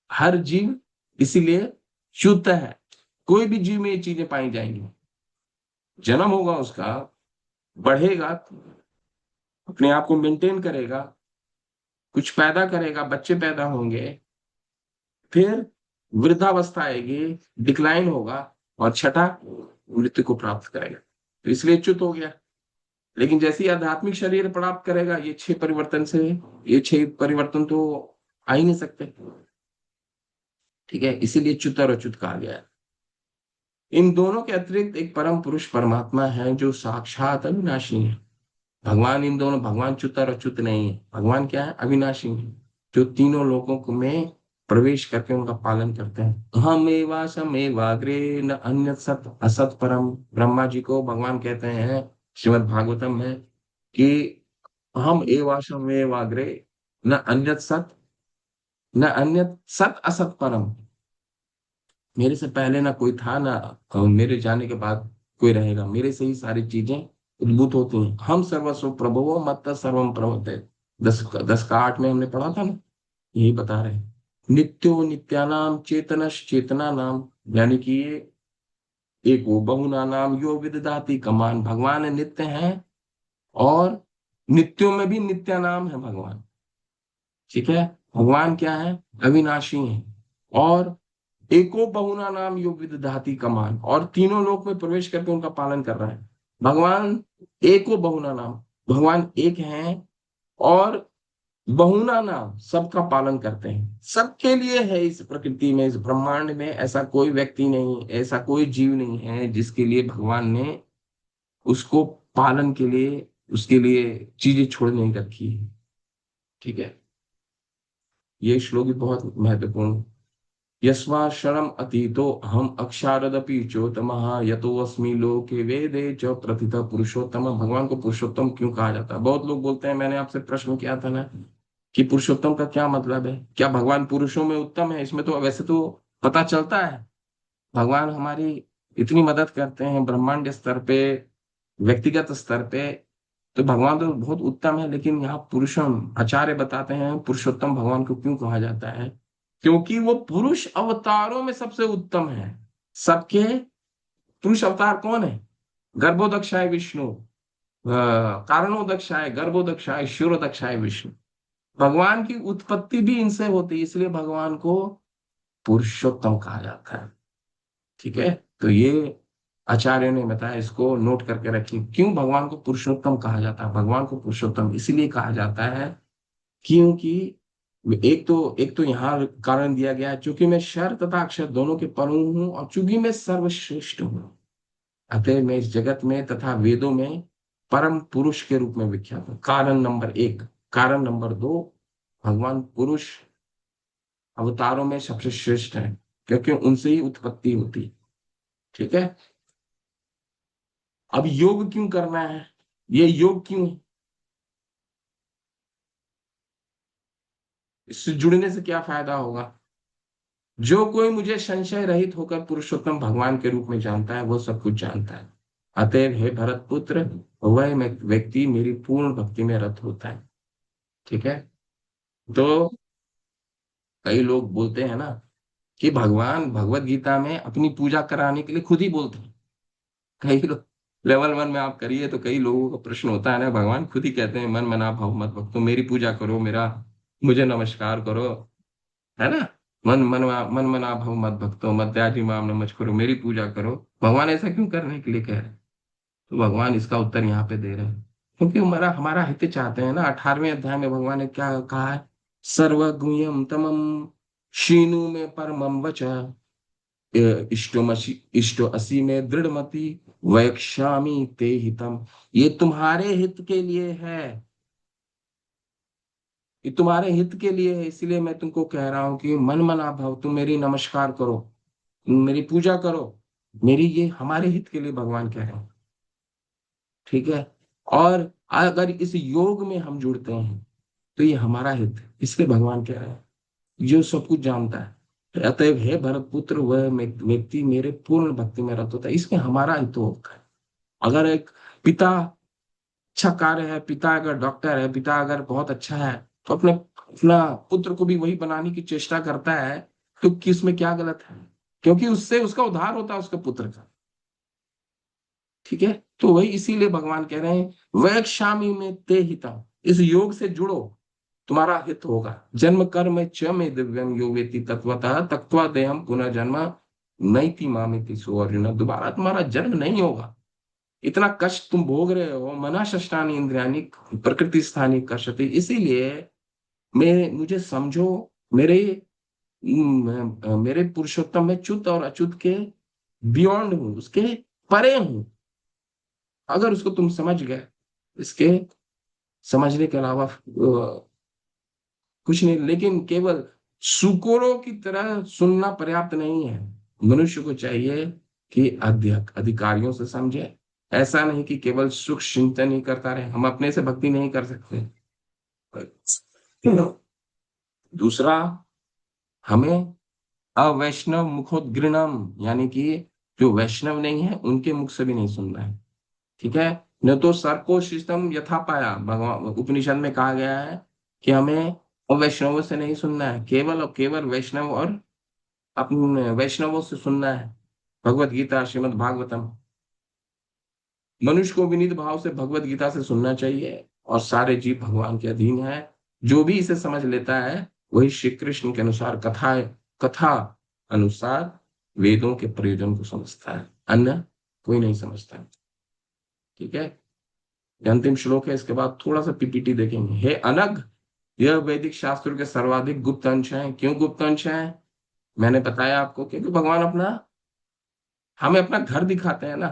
हर जीव इसीलिए शुद्ध है। कोई भी जीव में ये चीजें पाई जाएंगी। जन्म होगा उसका, बढ़ेगा, अपने आप को मेंटेन करेगा, कुछ पैदा करेगा, बच्चे पैदा होंगे, फिर वृद्धावस्था आएगी, डिक्लाइन होगा, और छठा मृत्यु को प्राप्त करेगा। तो इसलिए च्युत हो गया। लेकिन जैसे ही आध्यात्मिक शरीर प्राप्त करेगा, ये 6 परिवर्तन से, ये 6 परिवर्तन तो आ ही नहीं सकते। ठीक है, इसीलिए च्युत और अच्युत कहा गया है। इन दोनों के अतिरिक्त एक परम पुरुष परमात्मा है जो साक्षात अविनाशी है। भगवान, इन दोनों, भगवान च्युत और अच्युत नहीं है, भगवान क्या है, अविनाशी है, जो तीनों लोगों को में प्रवेश करके उनका पालन करते हैं। हम एवा समेवाग्रे न अन्य सत असत परम। ब्रह्मा जी को भगवान कहते हैं श्रीमद् भागवतम में कि हम एवा समेवाग्रे न अन्य सत, न अन्य सत असत परम। मेरे से पहले ना कोई था, ना मेरे जाने के बाद कोई रहेगा। मेरे से ही सारी चीजें उद्भूत होती हैं। हम सर्वस्व प्रभवो मत्त सर्वम प्रवर्ते। 10 का 8 में हमने पढ़ा था ना, यही बता रहे हैं। नित्यो नित्यानाम चेतनश चेतना नाम, यानी कि ये एक वो बहुना नाम यो विदधाति कमान। भगवान नित्य हैं और नित्यों में भी नित्या नाम है भगवान। ठीक है, भगवान क्या है? अविनाशी हैं। और एको बहुना नाम योग विदधाति कमान, और तीनों लोक में प्रवेश करके उनका पालन कर रहा है भगवान। एको बहुना नाम, भगवान एक हैं और बहुना नाम सबका पालन करते हैं। सबके लिए है इस प्रकृति में, इस ब्रह्मांड में ऐसा कोई व्यक्ति नहीं, ऐसा कोई जीव नहीं है जिसके लिए भगवान ने उसको पालन के लिए, उसके लिए चीजें छोड़ नहीं रखी है। ठीक है, ये श्लोक भी बहुत महत्वपूर्ण। यस्वा शरम अतीतो हम अक्षारदपि चोतमः यतो अस्मि लोके वेदे च प्रथित पुरुषोत्तम। भगवान को पुरुषोत्तम क्यों कहा जाता है? बहुत लोग बोलते हैं, मैंने आपसे प्रश्न किया था ना कि पुरुषोत्तम का क्या मतलब है, क्या भगवान पुरुषों में उत्तम है? इसमें तो वैसे तो पता चलता है भगवान हमारी इतनी मदद करते हैं ब्रह्मांड स्तर पे, व्यक्तिगत स्तर पे, तो भगवान तो बहुत उत्तम है। लेकिन यहाँ पुरुषम आचार्य बताते हैं पुरुषोत्तम भगवान को क्यों कहा जाता है? क्योंकि वो पुरुष अवतारों में सबसे उत्तम है। सबके पुरुष अवतार कौन है? गर्भोदक्षाय विष्णु, कारणोदक्षाय गर्भोदक्षाय शिरोदक्षाय विष्णु। भगवान की उत्पत्ति भी इनसे होती है, इसलिए भगवान को पुरुषोत्तम कहा जाता है। ठीक है, तो ये आचार्य ने बताया, इसको नोट करके रखिए। क्यों भगवान को पुरुषोत्तम कहा जाता है? भगवान को पुरुषोत्तम इसलिए कहा जाता है क्योंकि एक तो यहाँ कारण दिया गया है, चूंकि मैं क्षर तथा अक्षर दोनों के परु हूं और चूंकि मैं सर्वश्रेष्ठ हूं, अतः मैं इस जगत में तथा वेदों में परम पुरुष के रूप में विख्यात हूं। कारण नंबर 1। कारण नंबर 2, भगवान पुरुष अवतारों में सबसे श्रेष्ठ है क्योंकि उनसे ही उत्पत्ति होती है। ठीक है, अब योग क्यों करना है? ये योग क्यों है? इससे जुड़ने से क्या फायदा होगा? जो कोई मुझे संशय रहित होकर पुरुषोत्तम भगवान के रूप में जानता है वो सब कुछ जानता है। अतएव हे भरत पुत्र, वह व्यक्ति मेरी पूर्ण भक्ति में रत होता है। ठीक है, तो कई लोग बोलते हैं ना कि भगवान भगवत गीता में अपनी पूजा कराने के लिए खुद ही बोलते हैं। कई लोग लेवल 1 में आप करिए तो कई लोगों का प्रश्न होता है ना, भगवान खुद ही कहते हैं मन मना भाव मत भक्तो, मेरी पूजा करो, मेरा मुझे नमस्कार करो, है ना। मन मना भव मत भक्तो मद्याजी माम नमः करो, मेरी पूजा करो। भगवान ऐसा क्यों करने के लिए कह रहे हैं? तो भगवान इसका उत्तर यहाँ पे दे रहे हैं क्योंकि हमारा हमारा हित चाहते हैं ना। 18वें अध्याय में भगवान ने क्या कहा है? सर्वगुह्यम तमम शीनु में परमम वच इष्टो असी में दृढ़मति वैक्षामि ते हितम। ये तुम्हारे हित के लिए है, ये तुम्हारे हित के लिए है, इसलिए मैं तुमको कह रहा हूं कि मन मना भाव तुम मेरी नमस्कार करो, तुम मेरी पूजा करो, मेरी, ये हमारे हित के लिए भगवान कह रहे हैं। ठीक है, और अगर इस योग में हम जुड़ते हैं तो ये हमारा हित है, इसलिए भगवान कह रहे हैं जो सब कुछ जानता है। अतएव हे भरत पुत्र, वह व्यक्ति मेरे पूर्ण भक्ति में रत होता है, इसमें हमारा हित होता है। अगर एक पिता अच्छा कार्य है, पिता अगर डॉक्टर है, पिता अगर बहुत अच्छा है, तो अपने अपना पुत्र को भी वही बनाने की चेष्टा करता है, तो किसमें क्या गलत है? क्योंकि उससे उसका उद्धार होता है उसके पुत्र का। ठीक है, तो वही इसीलिए भगवान कह रहे हैं वैक्षामी में ते हिता, इस योग से जुड़ो, तुम्हारा हित होगा। जन्म कर्म च में दिव्यम यो वेति तत्वतः तत्वा देहम पुनः जन्म नैति मामिति सो अर्जुन। दोबारा तुम्हारा जन्म नहीं होगा। इतना कष्ट तुम भोग रहे हो, मना षष्ठानि इंद्रियाणि प्रकृति स्थानी कष्टते, इसीलिए मैं मुझे समझो, मेरे मेरे पुरुषोत्तम में च्युत और अच्युत के बियॉन्ड हूं, उसके परे हूं। अगर उसको तुम समझ गए, इसके समझने के अलावा कुछ नहीं, लेकिन केवल सुकोरों की तरह सुनना पर्याप्त नहीं है। मनुष्य को चाहिए कि अधिकारियों से समझे। ऐसा नहीं कि केवल सुख चिंतन ही करता रहे, हम अपने से भक्ति नहीं कर सकते। दूसरा, हमें अवैष्णव मुखोद्गृणम, यानी कि जो वैष्णव नहीं है उनके मुख से भी नहीं सुनना है। ठीक है। न तो सर्को शिष्टम यथा पाया, भगवान उपनिषद में कहा गया है कि हमें अवैष्णवों से नहीं सुनना है, केवल और केवल वैष्णव और अपने वैष्णवों से सुनना है। भगवत गीता, श्रीमद् भागवतम। मनुष्य को विनीत भाव से भगवत गीता से सुनना चाहिए। और सारे जीव भगवान के अधीन है। जो भी इसे समझ लेता है वही श्री कृष्ण के अनुसार कथा अनुसार वेदों के प्रयोजन को समझता है, अन्य कोई नहीं समझता। ठीक है। ये अंतिम श्लोक है, इसके बाद थोड़ा सा पीपीटी देखेंगे। हे अनग, यह वैदिक शास्त्रों के सर्वाधिक गुप्त अंश है। क्यों गुप्त अंश है? मैंने बताया आपको, क्योंकि भगवान हमें अपना घर दिखाते हैं ना।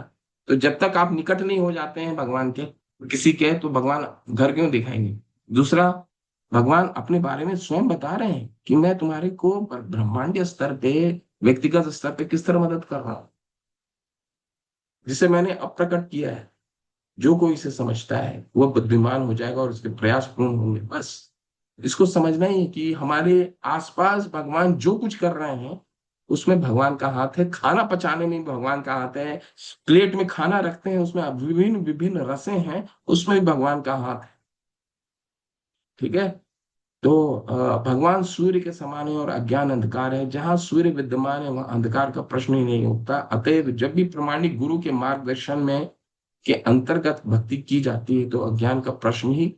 तो जब तक आप निकट नहीं हो जाते हैं भगवान के, किसी के, तो भगवान घर क्यों दिखाएंगे? दूसरा, भगवान अपने बारे में स्वयं बता रहे हैं कि मैं तुम्हारे को ब्रह्मांडीय स्तर पे, व्यक्तिगत स्तर पे किस तरह मदद कर रहा हूं, जिसे मैंने अप्रकट किया है। जो कोई इसे समझता है वह बुद्धिमान हो जाएगा और उसके प्रयास पूर्ण होंगे। बस इसको समझना ही है कि हमारे आसपास भगवान जो कुछ कर रहे हैं उसमें भगवान का हाथ है। खाना पचाने में भी भगवान का हाथ है। प्लेट में खाना रखते हैं, उसमें विभिन्न विभिन्न रसें हैं, उसमें भी भगवान का हाथ है। ठीक है। तो भगवान सूर्य के समान है और अज्ञान अंधकार है। जहां सूर्य विद्यमान है वहां अंधकार का प्रश्न ही नहीं उठता। अतएव जब भी प्रमाणिक गुरु के मार्गदर्शन में के अंतर्गत भक्ति की जाती है तो अज्ञान का प्रश्न ही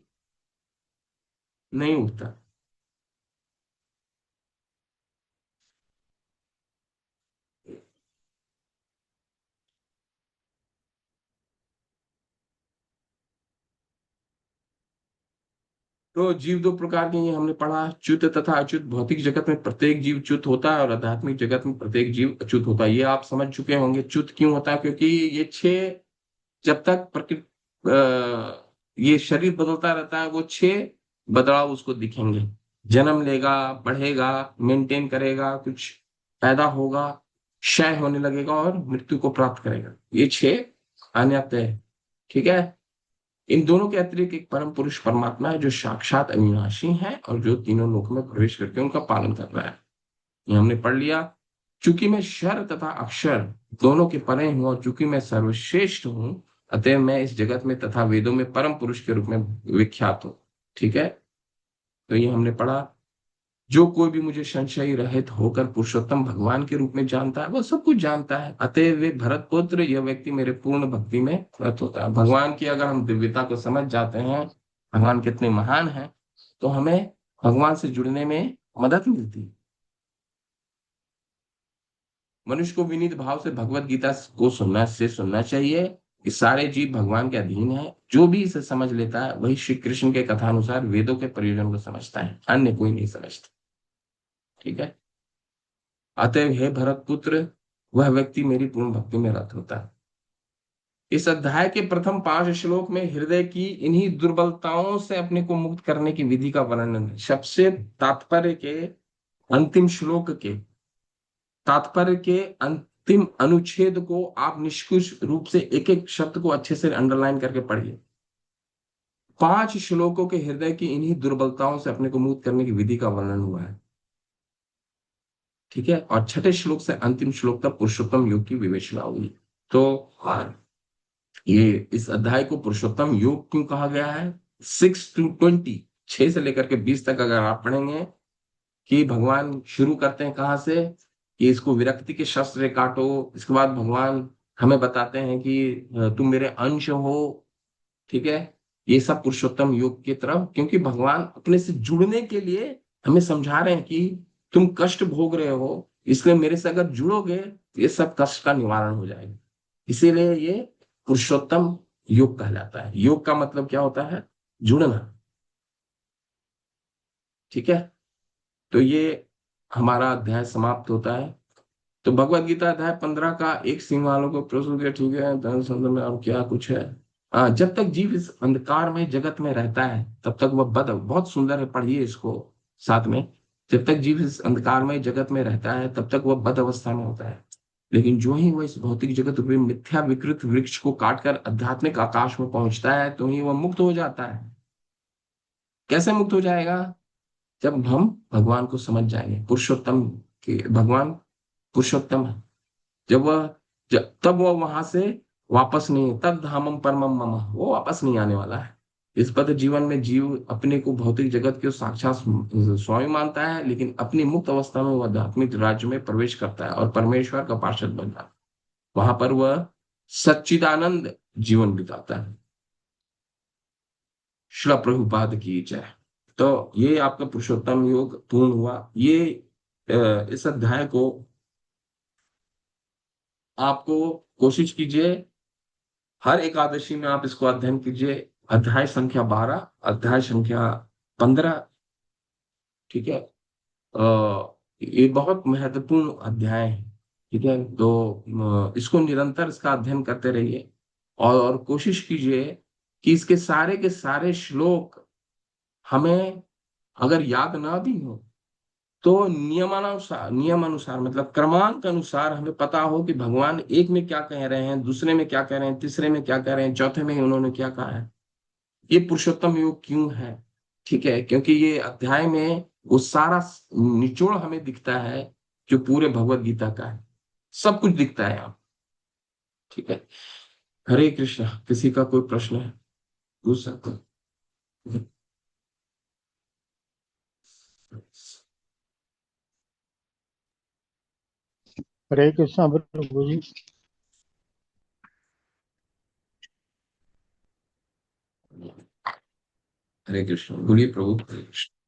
नहीं उठता। तो जीव दो प्रकार के, ये हमने पढ़ा, च्युत तथा अच्युत। भौतिक जगत में प्रत्येक जीव च्युत होता है और आध्यात्मिक जगत में प्रत्येक जीव अच्युत होता है। ये आप समझ चुके होंगे। च्युत क्यों होता है? क्योंकि ये छह, जब तक प्रकृति ये शरीर बदलता रहता है, वो छह बदलाव उसको दिखेंगे। जन्म लेगा, बढ़ेगा, मेंटेन करेगा, कुछ पैदा होगा, क्षय होने लगेगा और मृत्यु को प्राप्त करेगा। ये छह अन्यत है। ठीक है। इन दोनों के अतिरिक्त एक परम पुरुष परमात्मा है जो साक्षात अविनाशी है और जो तीनों लोक में प्रवेश करके उनका पालन कर रहा है। ये हमने पढ़ लिया। चूंकि मैं क्षर तथा अक्षर दोनों के परे हूं और चूंकि मैं सर्वश्रेष्ठ हूं, अतः मैं इस जगत में तथा वेदों में परम पुरुष के रूप में विख्यात हूं। ठीक है। तो ये हमने पढ़ा। जो कोई भी मुझे संशय रहित होकर पुरुषोत्तम भगवान के रूप में जानता है वह सब कुछ जानता है। अतएव वे भरत पुत्र, यह व्यक्ति मेरे पूर्ण भक्ति में रत होता है। भगवान की अगर हम दिव्यता को समझ जाते हैं, भगवान कितने महान हैं, तो हमें भगवान से जुड़ने में मदद मिलती है। मनुष्य को विनीत भाव से भगवत गीता को सुनना चाहिए। कि सारे जीव भगवान के अधीन है। जो भी इसे समझ लेता है वही श्री कृष्ण के कथानुसार वेदों के प्रयोजन को समझता है, अन्य कोई नहीं समझता। ठीक है। अतएव हे भरत पुत्र, वह व्यक्ति मेरी पूर्ण भक्ति में रत होता है। इस अध्याय के प्रथम 5 श्लोक में हृदय की इन्हीं दुर्बलताओं से अपने को मुक्त करने की विधि का वर्णन है। सबसे तात्पर्य के अंतिम श्लोक के तात्पर्य के अंतिम अनुच्छेद को आप निष्कुश रूप से एक एक शब्द को अच्छे से अंडरलाइन करके पढ़िए। 5 श्लोकों के हृदय की इन्हीं दुर्बलताओं से अपने को मुक्त करने की विधि का वर्णन हुआ है। ठीक है। और छठे श्लोक से अंतिम श्लोक तक पुरुषोत्तम योग की विवेचना हुई। तो ये इस अध्याय को पुरुषोत्तम योग क्यों कहा गया है? 6 to 20, 6 से लेकर के 20 तक अगर आप पढ़ेंगे कि भगवान शुरू करते हैं कहाँ से, कि इसको विरक्ति के शस्त्र से काटो। इसके बाद भगवान हमें बताते हैं कि तुम मेरे अंश हो। ठीक है। ये सब पुरुषोत्तम योग की तरफ, क्योंकि भगवान अपने से जुड़ने के लिए हमें समझा रहे हैं कि तुम कष्ट भोग रहे हो, इसलिए मेरे से अगर जुड़ोगे तो ये सब कष्ट का निवारण हो जाएगा। इसीलिए ये पुरुषोत्तम योग कहलाता है। योग का मतलब क्या होता है? जुड़ना। ठीक है। तो ये हमारा अध्याय समाप्त होता है। तो भगवत गीता अध्याय 15 का एक सिंह वालों को प्रश्न किया। ठीक है, धर्म संदर्भ में और क्या कुछ है? जब तक जीव इस अंधकार में जगत में रहता है तब तक वह बहुत सुंदर है, पढ़िए इसको साथ में। जब तक जीव इस अंधकारमय जगत में रहता है तब तक वह बद अवस्था में होता है, लेकिन जो ही वह इस भौतिक जगत रूपी मिथ्या विकृत वृक्ष को काटकर आध्यात्मिक आकाश में पहुंचता है तो ही वह मुक्त हो जाता है। कैसे मुक्त हो जाएगा? जब हम भगवान को समझ जाएंगे, पुरुषोत्तम के भगवान पुरुषोत्तम है। तब वह वहां से वापस नहीं, तद धामम परमम मम, वो वापस नहीं आने वाला है। इस पद जीवन में जीव अपने को भौतिक जगत के साक्षात स्वामी मानता है, लेकिन अपनी मुक्त अवस्था में वह आध्यात्मिक राज्य में प्रवेश करता है और परमेश्वर का पार्षद बन जाता है। वहां पर वह सच्चिदानंद जीवन बिताता है। श्रील प्रभुपाद की जय। तो ये आपका पुरुषोत्तम योग पूर्ण हुआ। ये इस अध्याय को आपको कोशिश कीजिए, हर एकादशी में आप इसको अध्ययन कीजिए। अध्याय संख्या 12, अध्याय संख्या 15, ठीक है। ये बहुत महत्वपूर्ण अध्याय है, ठीक है। तो इसको निरंतर इसका अध्ययन करते रहिए और कोशिश कीजिए कि इसके सारे के सारे श्लोक हमें अगर याद ना भी हो तो नियमानुसार मतलब क्रमांक अनुसार हमें पता हो कि भगवान एक में क्या कह रहे हैं, दूसरे में क्या कह रहे हैं, तीसरे में क्या कह रहे हैं, चौथे में उन्होंने क्या कहा है, ये पुरुषोत्तम योग क्यों है। ठीक है, क्योंकि ये अध्याय में वो सारा निचोड़ हमें दिखता है जो पूरे भगवत गीता का है, सब कुछ दिखता है यहाँ। ठीक है, हरे कृष्णा। किसी का कोई प्रश्न है पूछ सकते हैं। हरे कृष्णा प्रभु जी। हरे कृष्ण, बोलिए प्रभु। हरे कृष्ण।